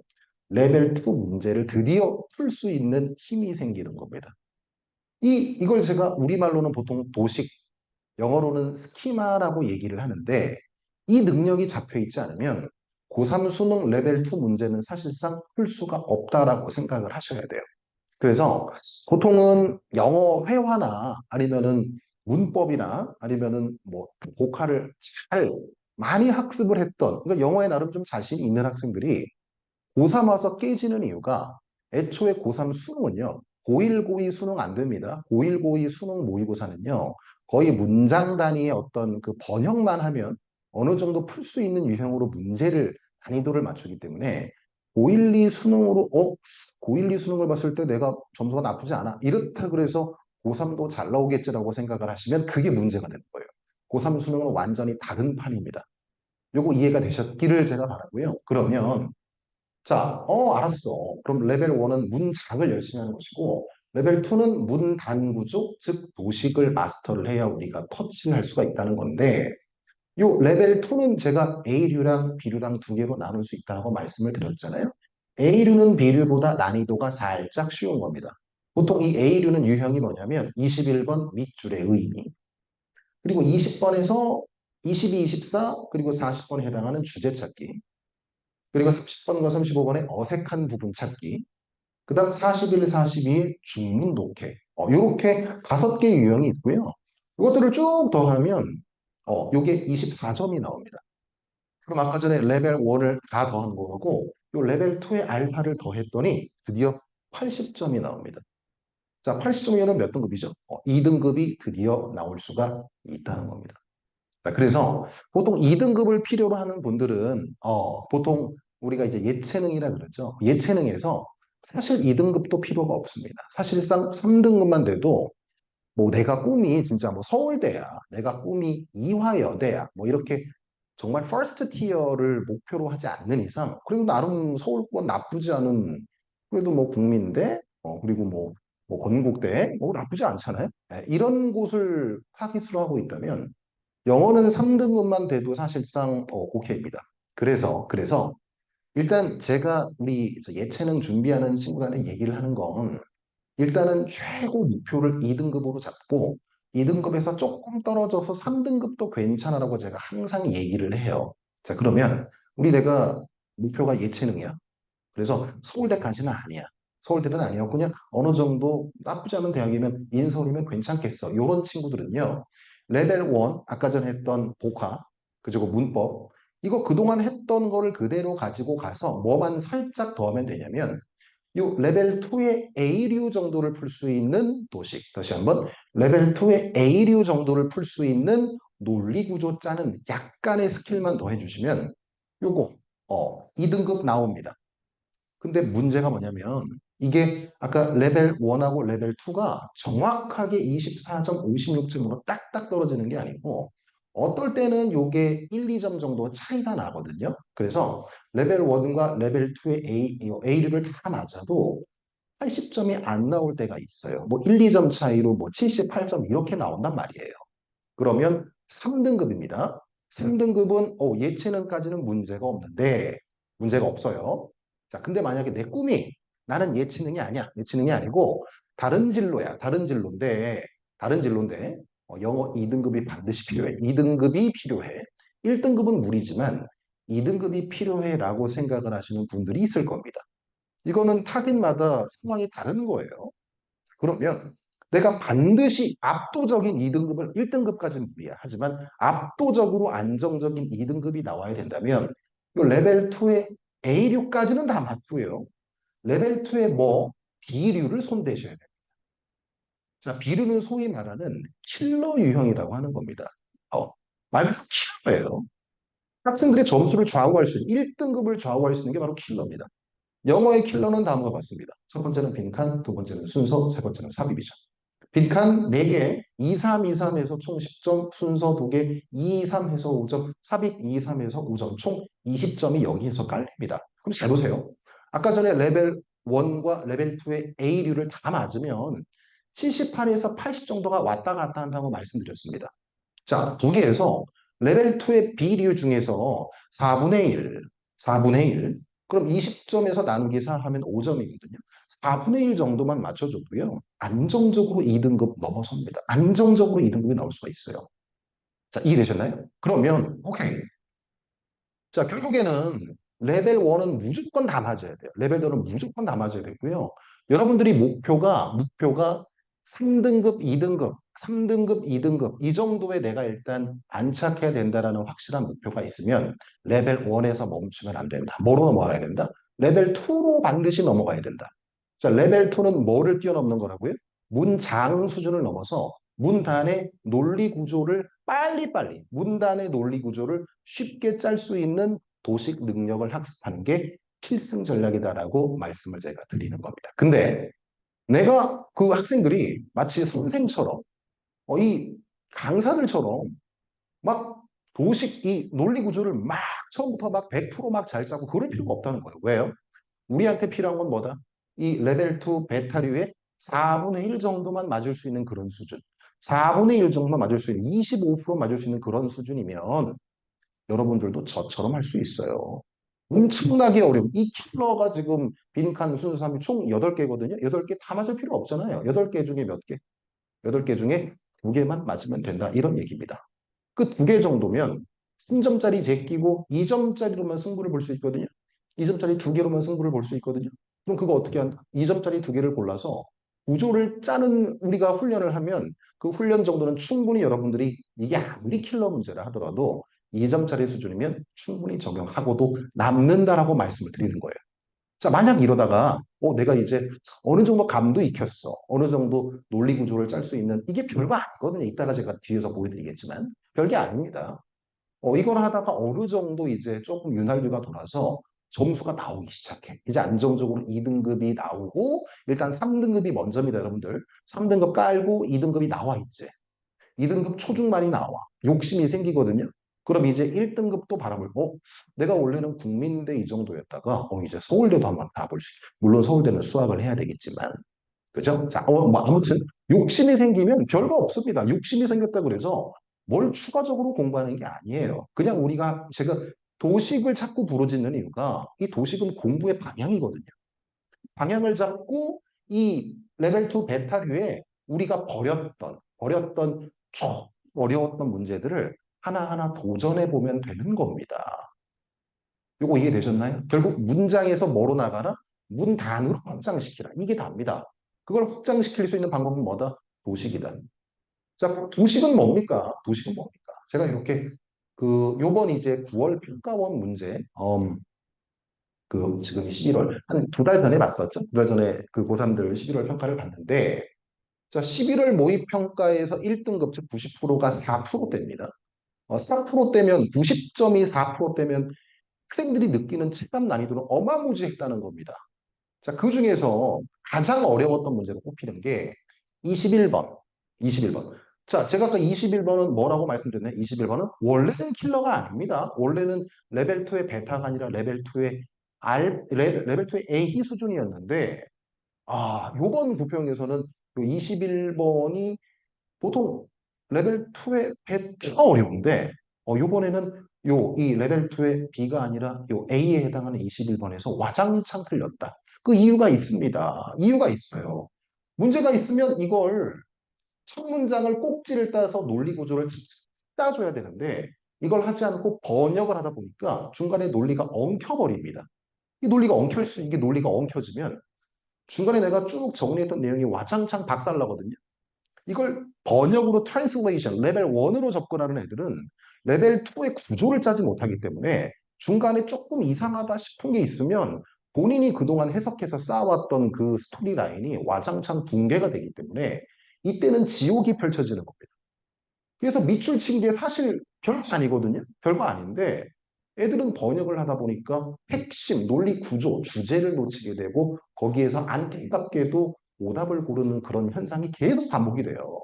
레벨 2 문제를 드디어 풀 수 있는 힘이 생기는 겁니다. 이걸 제가 우리말로는 보통 도식, 영어로는 스키마라고 얘기를 하는데 이 능력이 잡혀 있지 않으면 고3 수능 레벨 2 문제는 사실상 풀 수가 없다라고 생각을 하셔야 돼요. 그래서 보통은 영어 회화나 아니면은 문법이나 아니면은 뭐 보카를 잘 많이 학습을 했던 그러니까 영어에 나름 좀 자신이 있는 학생들이 고3 와서 깨지는 이유가 애초에 고3 수능은요. 고1, 고2 수능 안 됩니다. 고1, 고2 수능 모의고사는요. 거의 문장 단위의 어떤 그 번역만 하면 어느 정도 풀 수 있는 유형으로 문제를 난이도를 맞추기 때문에 고1, 2 수능으로 고1, 2 수능을 봤을 때 내가 점수가 나쁘지 않아. 이렇다 그래서 고3도 잘 나오겠지라고 생각을 하시면 그게 문제가 되는 거예요. 고3 수능은 완전히 다른 판입니다. 요거 이해가 되셨기를 제가 바라고요. 그러면 자, 알았어. 그럼 레벨 1은 문장을 열심히 하는 것이고, 레벨 2는 문단 구조, 즉 도식을 마스터를 해야 우리가 터치를 할 수가 있다는 건데, 요 레벨 2는 제가 A류랑 B류랑 두 개로 나눌 수 있다고 말씀을 드렸잖아요. A류는 B류보다 난이도가 살짝 쉬운 겁니다. 보통 이 A류는 유형이 뭐냐면 21번 밑줄의 의미, 그리고 20번에서 22, 24, 그리고 40번에 해당하는 주제 찾기, 그리고 30번과 35번의 어색한 부분 찾기, 그 다음 41, 42의 중문 독해. 이렇게 5개의 유형이 있고요. 이것들을 쭉 더하면 요게 24점이 나옵니다. 그럼 아까 전에 레벨 1을 다 더한 거고 요 레벨 2의 알파를 더했더니 드디어 80점이 나옵니다. 자, 80점이면 몇 등급이죠? 2등급이 드디어 나올 수가 있다는 겁니다. 자, 그래서 보통 2등급을 필요로 하는 분들은 보통 우리가 이제 예체능이라 그러죠. 예체능에서 사실 2등급도 필요가 없습니다. 사실상 3등급만 돼도 뭐 내가 꿈이 진짜 뭐 서울대야, 내가 꿈이 이화여대야, 뭐 이렇게 정말 퍼스트 티어를 목표로 하지 않는 이상 그리고 나름 서울권 나쁘지 않은 그래도 뭐 국민대 그리고 뭐 건국대 뭐 나쁘지 않잖아요. 네, 이런 곳을 타깃으로 하고 있다면 영어는 3등급만 돼도 사실상 오케이입니다. 그래서 일단 제가 우리 예체능 준비하는 친구들한테 얘기를 하는 건 일단은 최고 목표를 2등급으로 잡고 2등급에서 조금 떨어져서 3등급도 괜찮아라고 제가 항상 얘기를 해요. 자, 그러면 우리 내가 목표가 예체능이야. 그래서 서울대까지는 아니야. 서울대는 아니었고 그냥 어느 정도 나쁘지 않은 대학이면 인서울이면 괜찮겠어. 이런 친구들은요. 레벨 1 아까 전에 했던 복화 그리고 문법 이거 그동안 했던 거를 그대로 가지고 가서 뭐만 살짝 더하면 되냐면 요 레벨 2의 A류 정도를 풀 수 있는 도식 다시 한번 레벨 2의 A류 정도를 풀 수 있는 논리 구조 짜는 약간의 스킬만 더해 주시면 요거 2등급 나옵니다. 근데 문제가 뭐냐면 이게 아까 레벨 1하고 레벨 2가 정확하게 24점, 56점으로 딱딱 떨어지는 게 아니고 어떨 때는 요게 1, 2점 정도 차이가 나거든요. 그래서 레벨 1과 레벨 2의 A를 다 맞아도 80점이 안 나올 때가 있어요. 뭐 1, 2점 차이로 뭐 78점 이렇게 나온단 말이에요. 그러면 3등급입니다. 3등급은 예체능까지는 문제가 없어요. 자, 근데 만약에 내 꿈이 나는 예체능이 아니야. 예체능이 아니고 다른 진로야. 다른 진로인데 영어 2등급이 반드시 필요해. 2등급이 필요해. 1등급은 무리지만 2등급이 필요해라고 생각을 하시는 분들이 있을 겁니다. 이거는 타깃마다 상황이 다른 거예요. 그러면 내가 반드시 압도적인 2등급을 1등급까지는 무리야. 하지만 압도적으로 안정적인 2등급이 나와야 된다면 이 레벨 2의 A류까지는 다 맞고요. 레벨 2의 B류를 손대셔야 돼요. 자, B류는 소위 말하는 킬러 유형이라고 하는 겁니다. 말 그대로 킬러예요. 학생들의 점수를 좌우할 수 있는 1등급을 좌우할 수 있는 게 바로 킬러입니다. 영어의 킬러는 다음과 같습니다. 첫 번째는 빈칸, 두 번째는 순서, 세 번째는 삽입이죠. 빈칸 4개, 2, 3, 2, 3에서 총 10점, 순서 2개, 2, 3 해서 5점, 삽입 2, 3 해서 5점, 총 20점이 여기에서 깔립니다. 그럼 잘 보세요. 아까 전에 레벨 1과 레벨 2의 A류를 다 맞으면 78에서 80 정도가 왔다 갔다 한다고 말씀드렸습니다. 자, 거기에서 레벨 2의 B류 중에서 4분의 1, 4분의 1, 그럼 20점에서 나누기 4 하면 5점이거든요. 4분의 1 정도만 맞춰줘도요, 안정적으로 2등급 넘어섭니다. 안정적으로 2등급이 나올 수가 있어요. 자, 이해되셨나요? 그러면, 오케이. 자, 결국에는 레벨 1은 무조건 다 맞아야 돼요. 레벨 2는 무조건 다 맞아야 되고요. 여러분들이 목표가 3등급, 2등급, 3등급, 2등급 이 정도에 내가 일단 안착해야 된다라는 확실한 목표가 있으면 레벨 1에서 멈추면 안 된다. 뭐로 넘어가야 된다? 레벨 2로 반드시 넘어가야 된다. 자, 레벨 2는 뭐를 뛰어넘는 거라고요? 문장 수준을 넘어서 문단의 논리 구조를 빨리빨리 문단의 논리 구조를 쉽게 짤 수 있는 도식 능력을 학습하는 게 필승 전략이다라고 말씀을 제가 드리는 겁니다. 근데 내가 그 학생들이 마치 선생처럼 이 강사들처럼 막 도식 이 논리 구조를 막 처음부터 막 100%막 잘 짜고 그럴 필요가 없다는 거예요. 왜요? 우리한테 필요한 건 뭐다? 이 레벨 2 베타류의 4분의 1 정도만 맞을 수 있는 그런 수준. 4분의 1 정도만 맞을 수 있는 25% 맞을 수 있는 그런 수준이면 여러분들도 저처럼 할 수 있어요. 엄청나게 어려운 이 킬러가 지금 빈칸 순수함이 총 8개거든요. 8개 다 맞을 필요 없잖아요. 8개 중에 몇 개? 8개 중에 2개만 맞으면 된다. 이런 얘기입니다. 그 2개 정도면 3점짜리 제끼고 2점짜리로만 승부를 볼 수 있거든요. 2점짜리 2개로만 승부를 볼 수 있거든요. 그럼 그거 어떻게 한다? 2점짜리 2개를 골라서 구조를 짜는 우리가 훈련을 하면 그 훈련 정도는 충분히 여러분들이 이게 아무리 킬러 문제라 하더라도 2점짜리 수준이면 충분히 적용하고도 남는다라고 말씀을 드리는 거예요. 자, 만약 이러다가 내가 이제 어느 정도 감도 익혔어. 어느 정도 논리 구조를 짤 수 있는 이게 별거 아니거든요. 이따가 제가 뒤에서 보여드리겠지만 별게 아닙니다. 이걸 하다가 어느 정도 이제 조금 윤활유가 돌아서 점수가 나오기 시작해. 이제 안정적으로 2등급이 나오고 일단 3등급이 먼저입니다, 여러분들. 3등급 깔고 2등급이 나와 있지. 2등급 초중반이 나와. 욕심이 생기거든요. 그럼 이제 1등급도 바라볼 내가 원래는 국민대 이 정도였다가 이제 서울대도 한번 가볼 수 있고 물론 서울대는 수학을 해야 되겠지만 그죠? 자, 뭐 아무튼 욕심이 생기면 별거 없습니다. 욕심이 생겼다 그래서 뭘 추가적으로 공부하는 게 아니에요. 그냥 제가 도식을 자꾸 부르짖는 이유가 이 도식은 공부의 방향이거든요. 방향을 잡고 이 레벨 2 베타류에 우리가 버렸던 좀 어려웠던 문제들을 하나하나 도전해 보면 되는 겁니다. 요거 이해되셨나요? 결국 문장에서 뭐로 나가라? 문단으로 확장시키라. 이게 답니다. 그걸 확장시킬 수 있는 방법은 뭐다? 도식이다. 자, 도식은 뭡니까? 도식은 뭡니까? 제가 이렇게 요번 이제 9월 평가원 문제, 지금 11월, 한 2달 전에 봤었죠? 2달 전에 그 고3들 11월 평가를 봤는데, 자, 11월 모의평가에서 1등급, 즉 90%가 4%대입니다. 4%대면, 90점이 4%대면 학생들이 느끼는 체감 난이도는 어마무지했다는 겁니다. 자, 그 중에서 가장 어려웠던 문제로 꼽히는 게 21번. 21번. 자, 제가 아까 21번은 뭐라고 말씀드렸나요? 21번은 원래는 킬러가 아닙니다. 원래는 레벨 2의 베타가 아니라 레벨 2의 레벨 2의 A 수준이었는데, 요번 부평에서는 21번이 보통 레벨 2의 베타가 어려운데, 요번에는 이 레벨 2의 B가 아니라 요 A에 해당하는 21번에서 와장창 틀렸다. 그 이유가 있습니다. 이유가 있어요. 문제가 있으면 이걸 첫 문장을 꼭지를 따서 논리 구조를 짜줘야 되는데 이걸 하지 않고 번역을 하다 보니까 중간에 논리가 엉켜버립니다. 이게 논리가 엉켜지면 중간에 내가 쭉 정리했던 내용이 와장창 박살나거든요. 이걸 번역으로 트랜스레이션 레벨 1으로 접근하는 애들은 레벨 2의 구조를 짜지 못하기 때문에 중간에 조금 이상하다 싶은 게 있으면 본인이 그동안 해석해서 쌓아왔던 그 스토리 라인이 와장창 붕괴가 되기 때문에 이때는 지옥이 펼쳐지는 겁니다. 그래서 밑줄 친 게 사실 별거 아니거든요. 별거 아닌데 애들은 번역을 하다 보니까 핵심, 논리 구조, 주제를 놓치게 되고 거기에서 안타깝게도 오답을 고르는 그런 현상이 계속 반복이 돼요.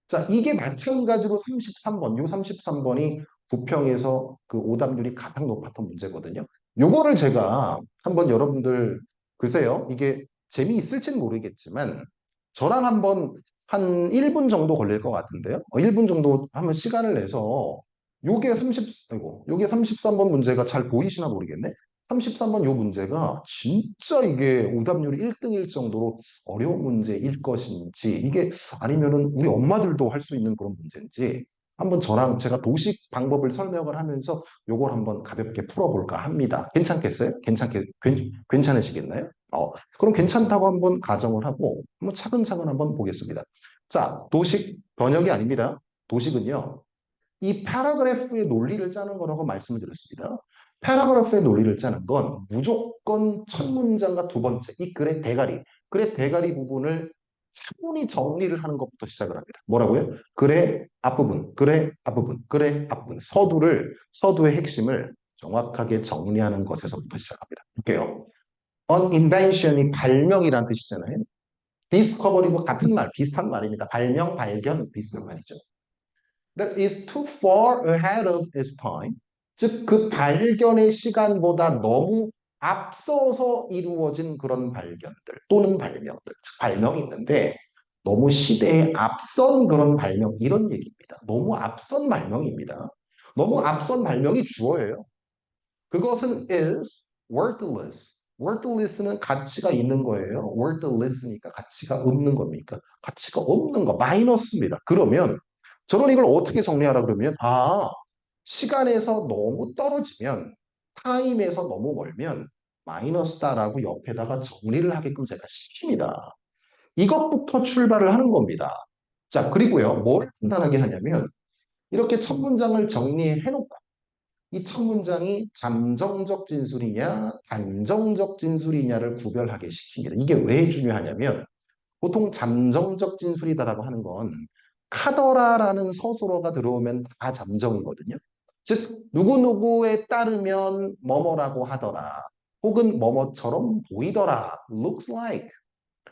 자, 이게 마찬가지로 33번, 요 33번이 부평에서 그 오답률이 가장 높았던 문제거든요. 요거를 제가 한번 여러분들, 글쎄요, 이게 재미있을지는 모르겠지만, 저랑 한번 한 1분 정도 걸릴 것 같은데요. 1분 정도 한번 시간을 내서, 요게 33번 문제가 잘 보이시나 모르겠네. 33번 요 문제가 진짜 이게 오답률이 1등일 정도로 어려운 문제일 것인지, 이게 아니면은 우리 엄마들도 할 수 있는 그런 문제인지 한번 저랑 제가 도식 방법을 설명을 하면서 요걸 한번 가볍게 풀어볼까 합니다. 괜찮겠어요? 괜찮으시겠나요? 그럼 괜찮다고 한번 가정을 하고 한번 차근차근 한번 보겠습니다. 자, 도식 번역이 아닙니다. 도식은요, 이 패러그래프의 논리를 짜는 거라고 말씀을 드렸습니다. 패러그래프의 논리를 짜는 건 무조건 첫 문장과 두 번째, 이 글의 대가리 부분을 차분히 정리를 하는 것부터 시작을 합니다. 뭐라고요? 글의 앞부분, 글의 앞부분, 글의 앞부분, 서두의 핵심을 정확하게 정리하는 것에서부터 시작합니다. 볼게요. An invention이 발명이라는 뜻이잖아요. discovery도 같은 말, 비슷한 말입니다. 발명, 발견, 비슷한 말이죠. That is too far ahead of its time. 즉, 그 발견의 시간보다 너무 앞서서 이루어진 그런 발견들 또는 발명들, 즉 발명이 있는데 너무 시대에 앞선 그런 발명, 이런 얘기입니다. 너무 앞선 발명입니다. 너무 앞선 발명이 주어예요. 그것은 is worthless. worthless는 가치가 있는 거예요. worthless니까 가치가 없는 겁니까? 가치가 없는 거, 마이너스입니다. 그러면 저는 이걸 어떻게 정리하라 그러면, 시간에서 너무 떨어지면, 타임에서 너무 멀면 마이너스다라고 옆에다가 정리를 하게끔 제가 시킵니다. 이것부터 출발을 하는 겁니다. 자, 그리고요, 뭘 판단하게 하냐면, 이렇게 첫 문장을 정리해 놓고, 이 첫 문장이 잠정적 진술이냐, 단정적 진술이냐를 구별하게 시킵니다. 이게 왜 중요하냐면, 보통 잠정적 진술이다라고 하는 건 카더라라는 서술어가 들어오면 다 잠정이거든요. 즉 누구누구에 따르면 뭐뭐라고 하더라. 혹은 뭐뭐처럼 보이더라. looks like.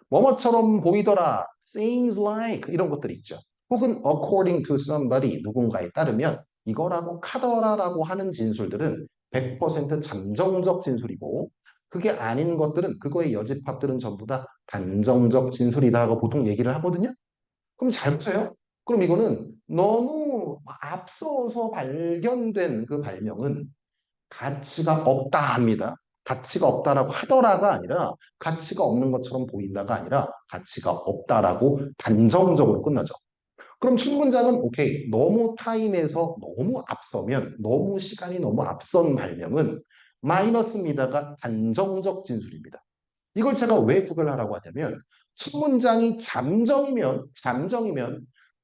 뭐뭐처럼 보이더라. seems like. 이런 것들 있죠. 혹은 according to somebody. 누군가에 따르면 이거라고 카더라라고 하는 진술들은 100% 잠정적 진술이고 그게 아닌 것들은 그거의 여집합들은 전부 다 단정적 진술이다라고 보통 얘기를 하거든요. 그럼 잘 보세요. 그럼 이거는 너무 앞서서 발견된 그 발명은 가치가 없다 합니다. 가치가 없다라고 하더라가 아니라 가치가 없는 것처럼 보인다가 아니라 가치가 없다라고 단정적으로 끝나죠. 그럼 첫 문장은 오케이. 너무 타임에서 너무 앞서면 너무 시간이 너무 앞선 발명은 마이너스입니다가 단정적 진술입니다. 이걸 제가 왜 구별하라고 하냐면 첫 문장이 잠정이면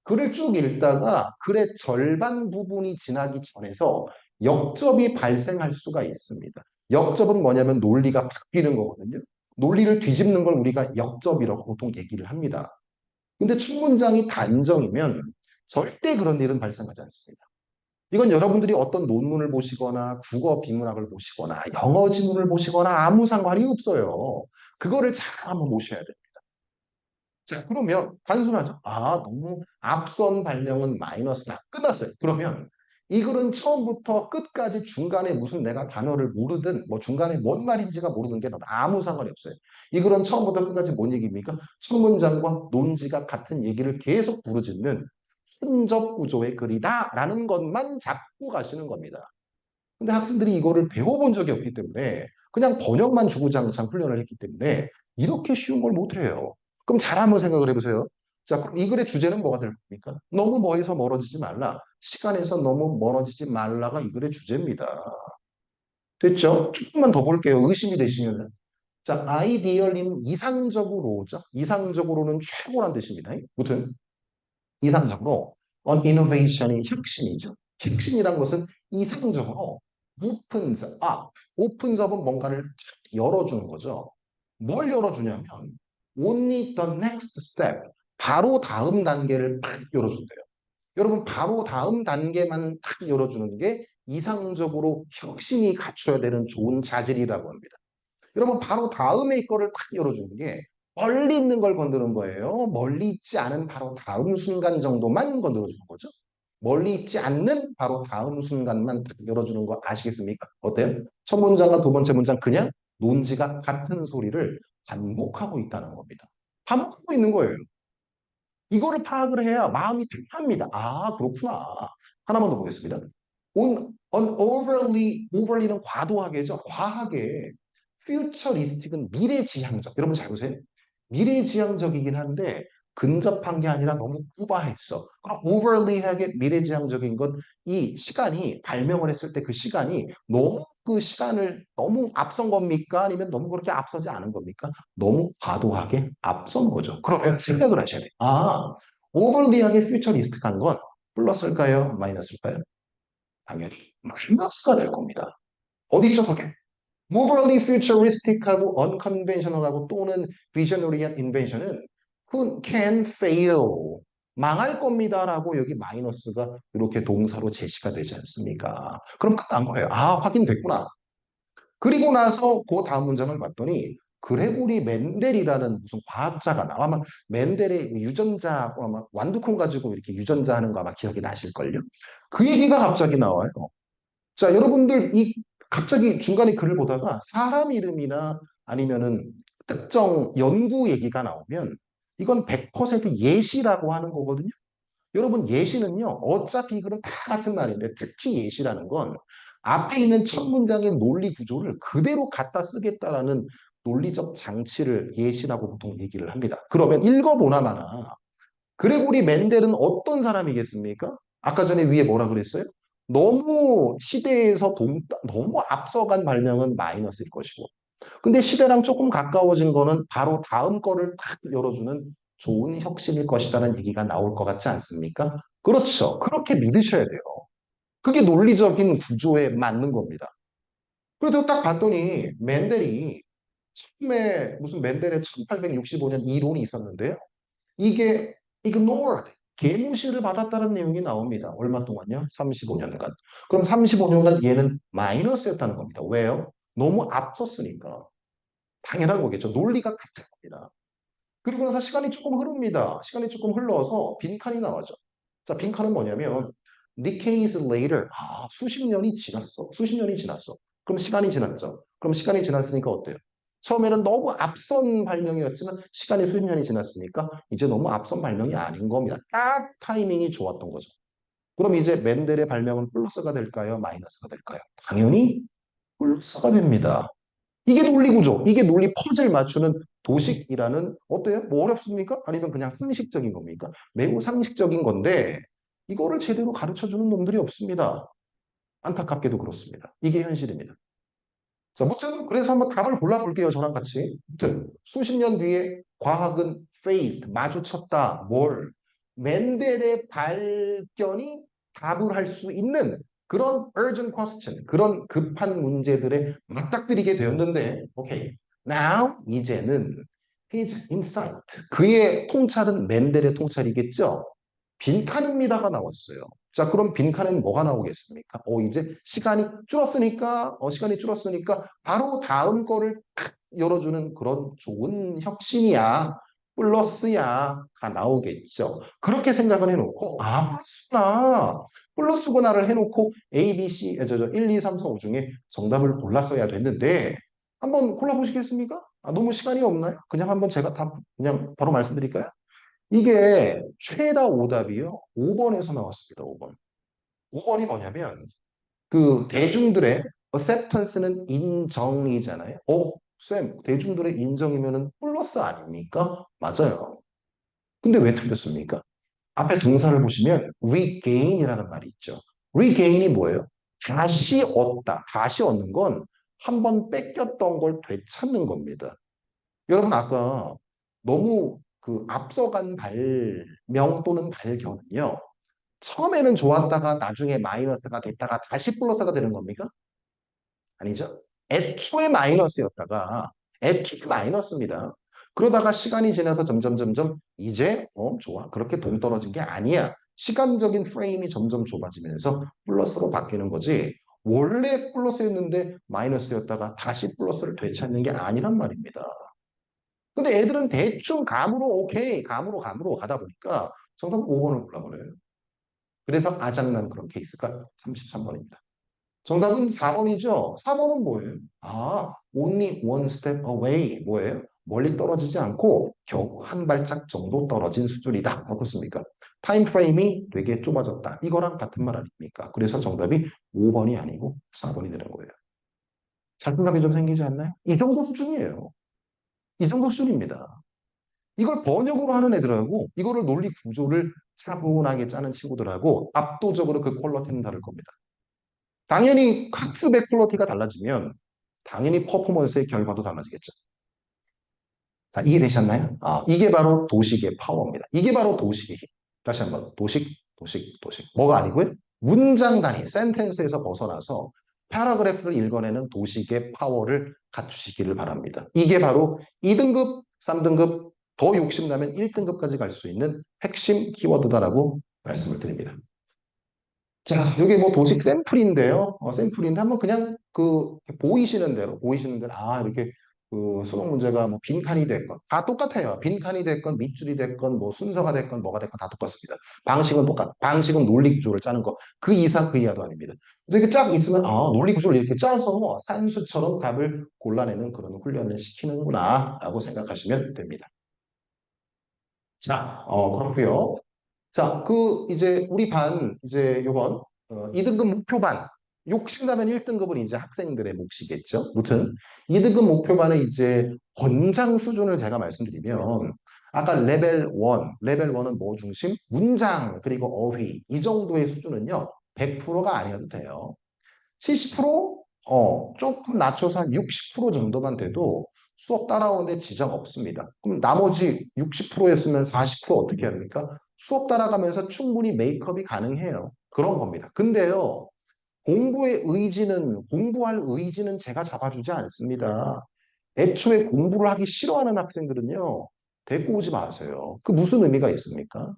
글을 쭉 읽다가 글의 절반 부분이 지나기 전에서 역접이 발생할 수가 있습니다. 역접은 뭐냐면 논리가 바뀌는 거거든요. 논리를 뒤집는 걸 우리가 역접이라고 보통 얘기를 합니다. 근데 첫 문장이 단정이면 절대 그런 일은 발생하지 않습니다. 이건 여러분들이 어떤 논문을 보시거나 국어 비문학을 보시거나 영어 지문을 보시거나 아무 상관이 없어요. 그거를 잘 한번 보셔야 돼요. 자, 그러면 단순하죠. 너무 앞선 발명은 마이너스다. 끝났어요. 그러면 이 글은 처음부터 끝까지 중간에 무슨 내가 단어를 모르든 뭐 중간에 뭔 말인지가 모르는 게 아무 상관이 없어요. 이 글은 처음부터 끝까지 뭔 얘기입니까? 첫 문장과 논지가 같은 얘기를 계속 부르짖는 순접 구조의 글이다라는 것만 잡고 가시는 겁니다. 근데 학생들이 이거를 배워본 적이 없기 때문에 그냥 번역만 주구장창 훈련을 했기 때문에 이렇게 쉬운 걸 못해요. 그럼 잘 한번 생각을 해보세요. 자, 그럼 이 글의 주제는 뭐가 될 겁니까? 너무 뭐에서 멀어지지 말라. 시간에서 너무 멀어지지 말라가 이 글의 주제입니다. 됐죠? 조금만 더 볼게요. 의심이 되시면. 자, 아이디얼리는 이상적으로죠. 이상적으로는 최고란 뜻입니다. 무튼 이상적으로 on innovation이 혁신이죠. 혁신이란 것은 이상적으로 opens up. opens up은 뭔가를 열어주는 거죠. 뭘 열어주냐면 only the next step. 바로 다음 단계를 딱 열어준대요. 여러분 바로 다음 단계만 딱 열어주는 게 이상적으로 혁신이 갖춰야 되는 좋은 자질이라고 합니다. 여러분 바로 다음에 거를 딱 열어주는 게 멀리 있는 걸 건드는 거예요. 멀리 있지 않은 바로 다음 순간 정도만 건드려주는 거죠. 멀리 있지 않는 바로 다음 순간만 딱 열어주는 거 아시겠습니까? 어때요? 첫 문장과 두 번째 문장 그냥 논지가 같은 소리를 반복하고 있다는 겁니다. 반복하고 있는 거예요. 이거를 파악을 해야 마음이 편합니다. 아, 그렇구나. 하나만 더 보겠습니다. overly는 과도하게죠. 과하게. futuristic은 미래지향적. 여러분 잘 보세요. 미래지향적이긴 한데 근접한 게 아니라 너무 오버했어. 그럼 overly하게 미래지향적인 건 이 시간이 발명을 했을 때 그 시간이 너무 그 시간을 너무 앞선 겁니까? 아니면 너무 그렇게 앞서지 않은 겁니까? 너무 과도하게 앞선 거죠. 그러면 생각을 하셔야 돼요. 아, overly하게 futuristic한 건 플러스일까요? 마이너스일까요? 당연히 마이너스가 될 겁니다. 어디 있죠, 저게? Overly futuristic하고 unconventional하고 또는 visionary한 invention은 그건 can fail, 망할 겁니다라고 여기 마이너스가 이렇게 동사로 제시가 되지 않습니까? 그럼 끝난 거예요. 아, 확인됐구나. 그리고 나서 그 다음 문장을 봤더니 그레고리 멘델이라는 무슨 과학자가 나와. 아마 멘델의 유전자 아마 완두콩 가지고 이렇게 유전자 하는 거 아마 기억이 나실걸요? 그 얘기가 갑자기 나와요. 자, 여러분들 이 갑자기 중간에 글을 보다가 사람 이름이나 아니면은 특정 연구 얘기가 나오면 이건 100% 예시라고 하는 거거든요. 여러분 예시는요. 어차피 이거는 다 같은 말인데 특히 예시라는 건 앞에 있는 첫 문장의 논리 구조를 그대로 갖다 쓰겠다라는 논리적 장치를 예시라고 보통 얘기를 합니다. 그러면 읽어보나마나 그레고리 멘델은 어떤 사람이겠습니까? 아까 전에 위에 뭐라 그랬어요? 너무 시대에서 너무 앞서간 발명은 마이너스일 것이고 근데 시대랑 조금 가까워진 거는 바로 다음 거를 탁 열어주는 좋은 혁신일 것이라는 얘기가 나올 것 같지 않습니까? 그렇죠. 그렇게 믿으셔야 돼요. 그게 논리적인 구조에 맞는 겁니다. 그래도 딱 봤더니 맨델이 처음에 무슨 맨델의 1865년 이론이 있었는데요. 이게 ignored, 개무시를 받았다는 내용이 나옵니다. 얼마 동안요? 35년간. 그럼 35년간 얘는 마이너스였다는 겁니다. 왜요? 너무 앞섰으니까. 당연한 거겠죠. 논리가 같은 겁니다. 그리고 나서 시간이 조금 흐릅니다. 시간이 조금 흘러서 빈칸이 나와죠. 자, 빈칸은 뭐냐면 decades later, 아, 수십 년이 지났어. 수십 년이 지났어. 그럼 시간이 지났죠. 그럼 시간이 지났으니까 어때요? 처음에는 너무 앞선 발명이었지만 시간이 수십 년이 지났으니까 이제 너무 앞선 발명이 아닌 겁니다. 딱 타이밍이 좋았던 거죠. 그럼 이제 맨델의 발명은 플러스가 될까요? 마이너스가 될까요? 당연히 플러스가 됩니다. 이게 논리 구조, 이게 논리 퍼즐 맞추는 도식이라는 어때요? 뭐 어렵습니까? 아니면 그냥 상식적인 겁니까? 매우 상식적인 건데 이거를 제대로 가르쳐주는 놈들이 없습니다. 안타깝게도 그렇습니다. 이게 현실입니다. 자, 무튼 그래서 한번 답을 골라볼게요. 저랑 같이. 무튼 수십 년 뒤에 과학은 faced, 마주쳤다. 뭘? 맨델의 발견이 답을 할 수 있는 그런 urgent question, 그런 급한 문제들에 맞닥뜨리게 되었는데, 오케이. Now, 이제는 his insight, 그의 통찰은 맨델의 통찰이겠죠? 빈칸입니다가 나왔어요. 자, 그럼 빈칸엔 뭐가 나오겠습니까? 이제 시간이 줄었으니까 바로 다음 거를 탁 열어주는 그런 좋은 혁신이야. 플러스야가 나오겠죠. 그렇게 생각을 해놓고, 아, 플러스구나. 플러스구나를 해놓고 A, B, C, 1, 2, 3, 4, 5 중에 정답을 골랐어야 됐는데, 한번 골라보시겠습니까? 아, 너무 시간이 없나요? 그냥 한번 제가 그냥 바로 말씀드릴까요? 이게 최다 오답이요. 5번에서 나왔습니다. 5번. 5번이 뭐냐면 그 대중들의 acceptance는 인정이잖아요. 쌤, 대중들의 인정이면은 플러스 아닙니까? 맞아요. 근데 왜 틀렸습니까? 앞에 동사를 보시면 regain이라는 말이 있죠. regain이 뭐예요? 다시 얻다. 다시 얻는 건 한 번 뺏겼던 걸 되찾는 겁니다. 여러분 아까 너무 그 앞서간 발명 또는 발견은요. 처음에는 좋았다가 나중에 마이너스가 됐다가 다시 플러스가 되는 겁니까? 아니죠. 애초에 마이너스였다가 애초에 마이너스입니다. 그러다가 시간이 지나서 점점 이제 좋아. 그렇게 동떨어진 게 아니야. 시간적인 프레임이 점점 좁아지면서 플러스로 바뀌는 거지. 원래 플러스였는데 마이너스였다가 다시 플러스를 되찾는 게 아니란 말입니다. 근데 애들은 대충 감으로 오케이, 감으로 가다 보니까 정답 5번을 골라버려요. 그래서 아장난 그런 케이스가 33번입니다. 정답은 4번이죠. 4번은 뭐예요? 아, only one step away. 뭐예요? 멀리 떨어지지 않고 겨우 한 발짝 정도 떨어진 수준이다. 어떻습니까? 타임 프레임이 되게 좁아졌다. 이거랑 같은 말 아닙니까? 그래서 정답이 5번이 아니고 4번이 되는 거예요. 자신감이 좀 생기지 않나요? 이 정도 수준이에요. 이 정도 수준입니다. 이걸 번역으로 하는 애들하고 이거를 논리 구조를 차분하게 짜는 친구들하고 압도적으로 그 퀄리티는 다를 겁니다. 당연히 학습의 퀄리티가 달라지면 당연히 퍼포먼스의 결과도 달라지겠죠. 자, 이해되셨나요? 이게 바로 도식의 파워입니다. 이게 바로 도식의 힘. 다시 한번 도식. 뭐가 아니고요? 문장 단위, 센텐스에서 벗어나서 패러그래프를 읽어내는 도식의 파워를 갖추시기를 바랍니다. 이게 바로 2등급, 3등급, 더 욕심나면 1등급까지 갈 수 있는 핵심 키워드다라고 말씀을 드립니다. 자, 이게 뭐 도식 샘플인데요. 샘플인데 한번 그냥 보이시는 대로, 이렇게 그 수능 문제가 뭐 빈칸이 됐건 다 똑같아요. 빈칸이 됐건 밑줄이 됐건 뭐 순서가 됐건 뭐가 됐건 다 똑같습니다. 방식은 방식은 논리 구조를 짜는 거. 그 이상 그 이하도 아닙니다. 그래서 이렇게 쫙 있으면 논리 구조를 이렇게 짜서 산수처럼 답을 골라내는 그런 훈련을 시키는구나라고 생각하시면 됩니다. 자, 그렇고요. 자, 이제 우리 반, 이제 요번 2등급 목표반, 욕심나면 1등급은 이제 학생들의 몫이겠죠. 무튼 2등급 목표반의 이제 권장 수준을 제가 말씀드리면 아까 레벨 1은 뭐 중심? 문장, 그리고 어휘, 이 정도의 수준은요, 100%가 아니어도 돼요. 70%? 조금 낮춰서 한 60% 정도만 돼도 수업 따라오는데 지장 없습니다. 그럼 나머지 60%였으면 40% 어떻게 해야 됩니까? 수업 따라가면서 충분히 메이크업이 가능해요. 그런 겁니다. 근데요, 공부할 의지는 제가 잡아주지 않습니다. 애초에 공부를 하기 싫어하는 학생들은요, 데리고 오지 마세요. 그 무슨 의미가 있습니까?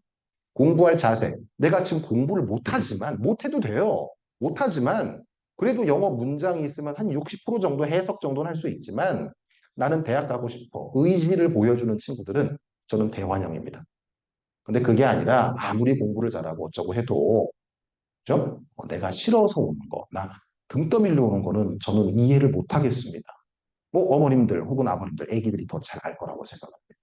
공부할 자세. 내가 지금 공부를 못해도 돼요. 못하지만, 그래도 영어 문장이 있으면 한 60% 정도 해석 정도는 할 수 있지만, 나는 대학 가고 싶어. 의지를 보여주는 친구들은 저는 대환영입니다. 근데 그게 아니라 아무리 공부를 잘하고 어쩌고 해도, 그죠? 내가 싫어서 오는 거, 나 등 떠밀려 오는 거는 저는 이해를 못 하겠습니다. 뭐 어머님들 혹은 아버님들, 애기들이 더 잘 알 거라고 생각합니다.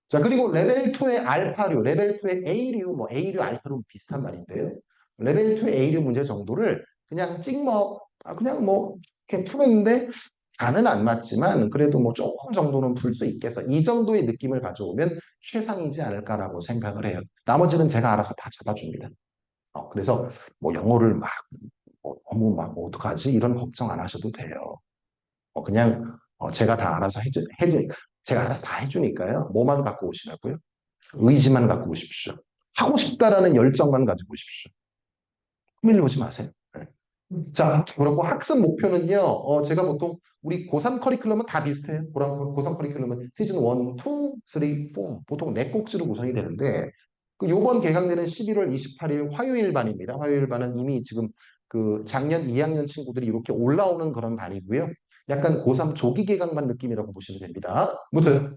자, 그리고 레벨2의 알파류, 레벨2의 A류, 뭐 A류, 알파류 비슷한 말인데요. 레벨2의 A류 문제 정도를 그냥 그냥 뭐 이렇게 풀었는데 다는 안 맞지만 그래도 뭐 조금 정도는 풀 수 있겠어. 이 정도의 느낌을 가져오면 최상이지 않을까라고 생각을 해요. 나머지는 제가 알아서 다 잡아줍니다. 그래서 뭐 영어를 너무 어떡하지? 이런 걱정 안 하셔도 돼요. 그냥 제가 다 알아서 제가 알아서 다 해주니까요. 뭐만 갖고 오시라고요? 의지만 갖고 오십시오. 하고 싶다라는 열정만 가지고 오십시오. 꾸밀려 오지 마세요. 네. 자, 그리고 학습 목표는요. 제가 보통 우리 고3 커리큘럼은 다 비슷해요. 고3 커리큘럼은 시즌 1, 2, 3, 4 보통 4꼭지로 구성이 되는데 요번 개강되는 11월 28일 화요일 반입니다. 화요일 반은 이미 지금 작년 2학년 친구들이 이렇게 올라오는 그런 반이고요. 약간 고3 조기 개강반 느낌이라고 보시면 됩니다. 무튼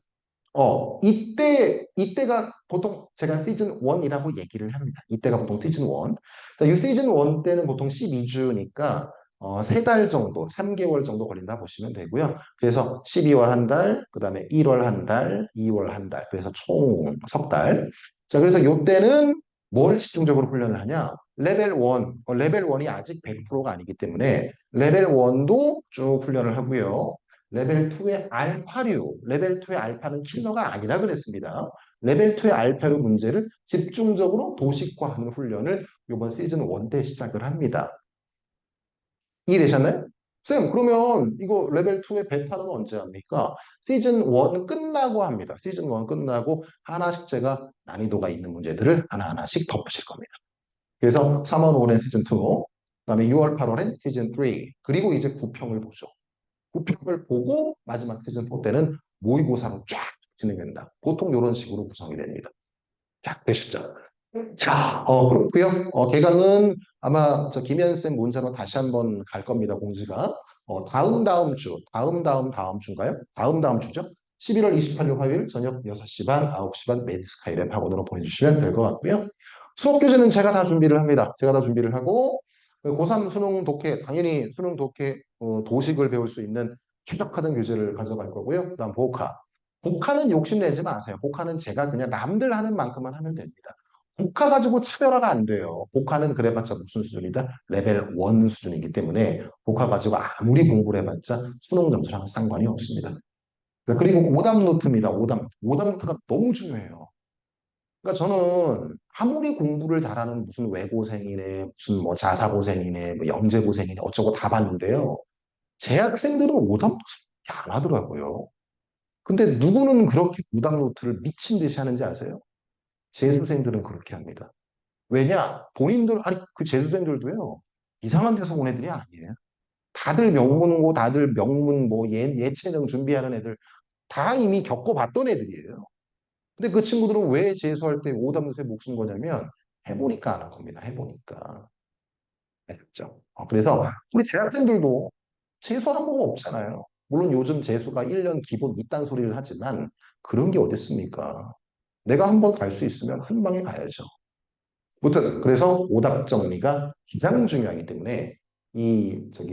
이때가 보통 제가 시즌 1이라고 얘기를 합니다. 이때가 보통 시즌 1. 자, 이 시즌 1 때는 보통 12주니까 3달 정도, 3개월 정도 걸린다 보시면 되고요. 그래서 12월 한 달, 그 다음에 1월 한 달, 2월 한 달, 그래서 총 석 달. 자, 그래서 이때는 뭘 집중적으로 훈련을 하냐? 레벨 1, 레벨 1이 아직 100%가 아니기 때문에 레벨 1도 쭉 훈련을 하고요. 레벨 2의 알파류, 레벨 2의 알파는 킬러가 아니라 그랬습니다. 레벨 2의 알파류 문제를 집중적으로 도식화하는 훈련을 이번 시즌 1 때 시작을 합니다. 이해되셨나요? 쌤, 그러면 이거 레벨 2의 베타는 언제 합니까? 시즌 1 끝나고 합니다. 시즌 1 끝나고 하나씩 제가 난이도가 있는 문제들을 하나하나씩 덮으실 겁니다. 그래서 3월 5월엔 시즌 2, 그다음에 6월 8월엔 시즌 3, 그리고 이제 9평을 보죠. 9평을 보고 마지막 시즌 4 때는 모의고사로 쫙 진행된다. 보통 이런 식으로 구성이 됩니다. 자, 되시죠? 자, 그렇고요. 개강은 아마 저 김현 쌤 문자로 다시 한번 갈 겁니다. 공지가. 다음 주, 다음 주인가요? 다음 주죠. 11월 28일 화요일 저녁 6시 반, 9시 반 메디스카이랩 학원으로 보내주시면 될 것 같고요. 수업 교재는 제가 다 준비를 합니다. 제가 다 준비를 하고 고3 수능 독해, 당연히 수능 독해 도식을 배울 수 있는 최적화된 교재를 가져갈 거고요. 그다음 복화. 복화는 욕심내지 마세요. 복화는 제가 그냥 남들 하는 만큼만 하면 됩니다. 복화 가지고 차별화가 안 돼요. 복화는 그래봤자 무슨 수준이다? 레벨 1 수준이기 때문에 복화 가지고 아무리 공부를 해봤자 수능 점수랑 상관이 없습니다. 그리고 오답 노트입니다. 오답 노트가 너무 중요해요. 그러니까 저는 아무리 공부를 잘하는 무슨 외고생이네, 무슨 뭐 자사고생이네, 뭐 영재고생이네 어쩌고 다 봤는데요. 제 학생들은 오답 노트 안 하더라고요. 근데 누구는 그렇게 오답 노트를 미친 듯이 하는지 아세요? 재수생들은 그렇게 합니다. 왜냐? 본인들, 아니, 그 재수생들도요, 이상한 데서 온 애들이 아니에요. 다들 명문고, 다들 명문, 뭐, 예체능 준비하는 애들, 다 이미 겪어봤던 애들이에요. 근데 그 친구들은 왜 재수할 때 오답노트에 목숨 거냐면, 해보니까 아는 겁니다. 해보니까. 알겠죠? 그래서, 우리 대학생들도 재수하는 법 없잖아요. 물론 요즘 재수가 1년 기본 이딴 소리를 하지만, 그런 게 어딨습니까? 내가 한번 갈 수 있으면 한 방에 가야죠. 무튼 그래서 오답 정리가 가장 중요하기 때문에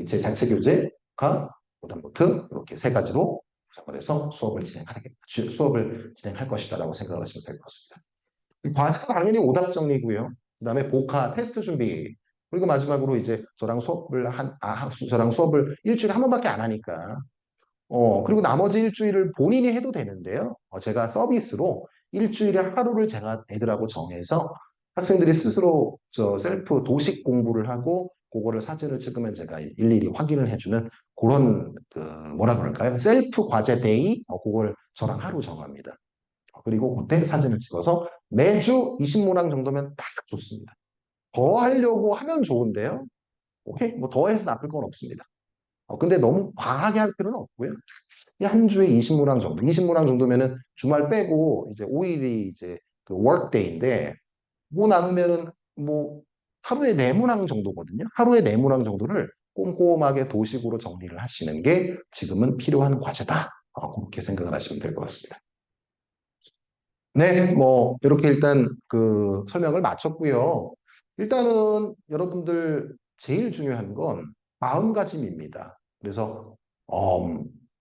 제 자체 교재가 오답 노트 이렇게 세 가지로 구성을 해서 수업을 진행할 것이다라고 생각을 하시면 될 것 같습니다. 과제가 당연히 오답 정리고요. 그다음에 복화 테스트 준비 그리고 마지막으로 이제 저랑 수업을 일주일에 한 번밖에 안 하니까 그리고 나머지 일주일을 본인이 해도 되는데요. 제가 서비스로 일주일에 하루를 제가 애들하고 정해서 학생들이 스스로 저 셀프 도식 공부를 하고 그거를 사진을 찍으면 제가 일일이 확인을 해주는 그런 그 뭐라 그럴까요? 셀프 과제 데이 그걸 저랑 하루 정합니다. 그리고 그때 사진을 찍어서 매주 20문항 정도면 딱 좋습니다. 더 하려고 하면 좋은데요. 오케이? 뭐 더 해서 나쁠 건 없습니다. 근데 너무 과하게 할 필요는 없고요. 한 주에 20문항 정도. 20문항 정도면은 주말 빼고 이제 5일이 이제 그 월데이인데 뭐 나누면은 뭐 하루에 4문항 정도거든요. 하루에 4문항 정도를 꼼꼼하게 도식으로 정리를 하시는 게 지금은 필요한 과제다. 그렇게 생각을 하시면 될 것 같습니다. 네, 뭐 이렇게 일단 그 설명을 마쳤고요. 일단은 여러분들 제일 중요한 건 마음가짐입니다. 그래서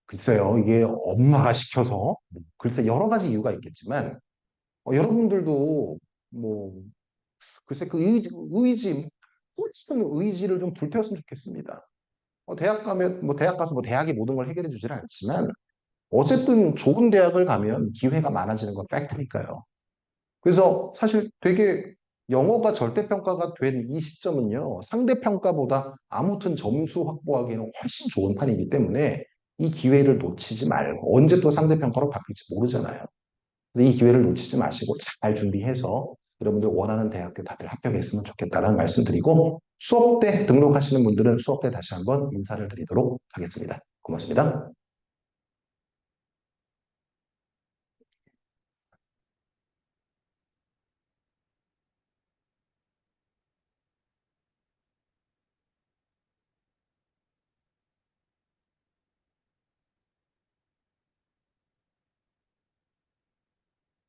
글쎄요, 이게 엄마가 시켜서 글쎄 여러 가지 이유가 있겠지만 여러분들도 뭐 글쎄 그 꽂히는 의지를 좀 불태웠으면 좋겠습니다. 대학 가면 뭐 대학 가서 뭐 대학이 모든 걸 해결해 주지는 않지만 어쨌든 좋은 대학을 가면 기회가 많아지는 건 팩트니까요. 그래서 사실 되게 영어가 절대평가가 된 이 시점은요, 상대평가보다 아무튼 점수 확보하기에는 훨씬 좋은 판이기 때문에 이 기회를 놓치지 말고, 언제 또 상대평가로 바뀔지 모르잖아요. 근데 이 기회를 놓치지 마시고 잘 준비해서 여러분들 원하는 대학교 다들 합격했으면 좋겠다는 말씀 드리고, 수업 때 등록하시는 분들은 수업 때 다시 한번 인사를 드리도록 하겠습니다. 고맙습니다.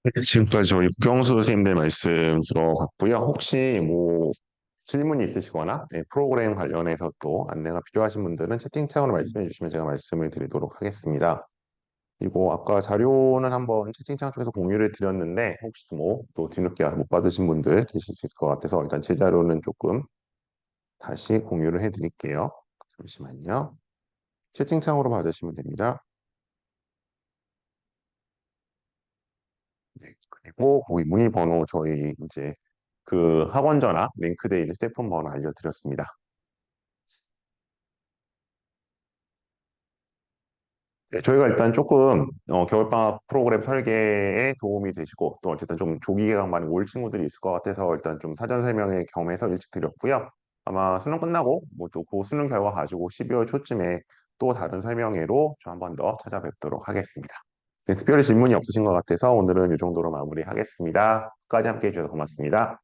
네, 지금까지 저희 국경수 선생님들 말씀 들어봤고요. 혹시 뭐 질문이 있으시거나 프로그램 관련해서 또 안내가 필요하신 분들은 채팅창으로 말씀해 주시면 제가 말씀을 드리도록 하겠습니다. 그리고 아까 자료는 한번 채팅창 쪽에서 공유를 드렸는데 혹시 뭐 또 뒤늦게 못 받으신 분들 계실 수 있을 것 같아서 일단 제 자료는 조금 다시 공유를 해 드릴게요. 잠시만요. 채팅창으로 받으시면 됩니다. 네, 그리고 거기 문의 번호 저희 이제 그 학원 전화 링크되어 있는 휴대폰 번호 알려드렸습니다. 네, 저희가 일단 조금 겨울방학 프로그램 설계에 도움이 되시고 또 어쨌든 좀 조기 개강 많이 올 친구들이 있을 것 같아서 일단 좀 사전 설명에 겸해서 일찍 드렸고요. 아마 수능 끝나고 뭐 또 그 수능 결과 가지고 12월 초쯤에 또 다른 설명회로 좀 한 번 더 찾아뵙도록 하겠습니다. 네, 특별히 질문이 없으신 것 같아서 오늘은 이 정도로 마무리하겠습니다. 끝까지 함께 해주셔서 고맙습니다.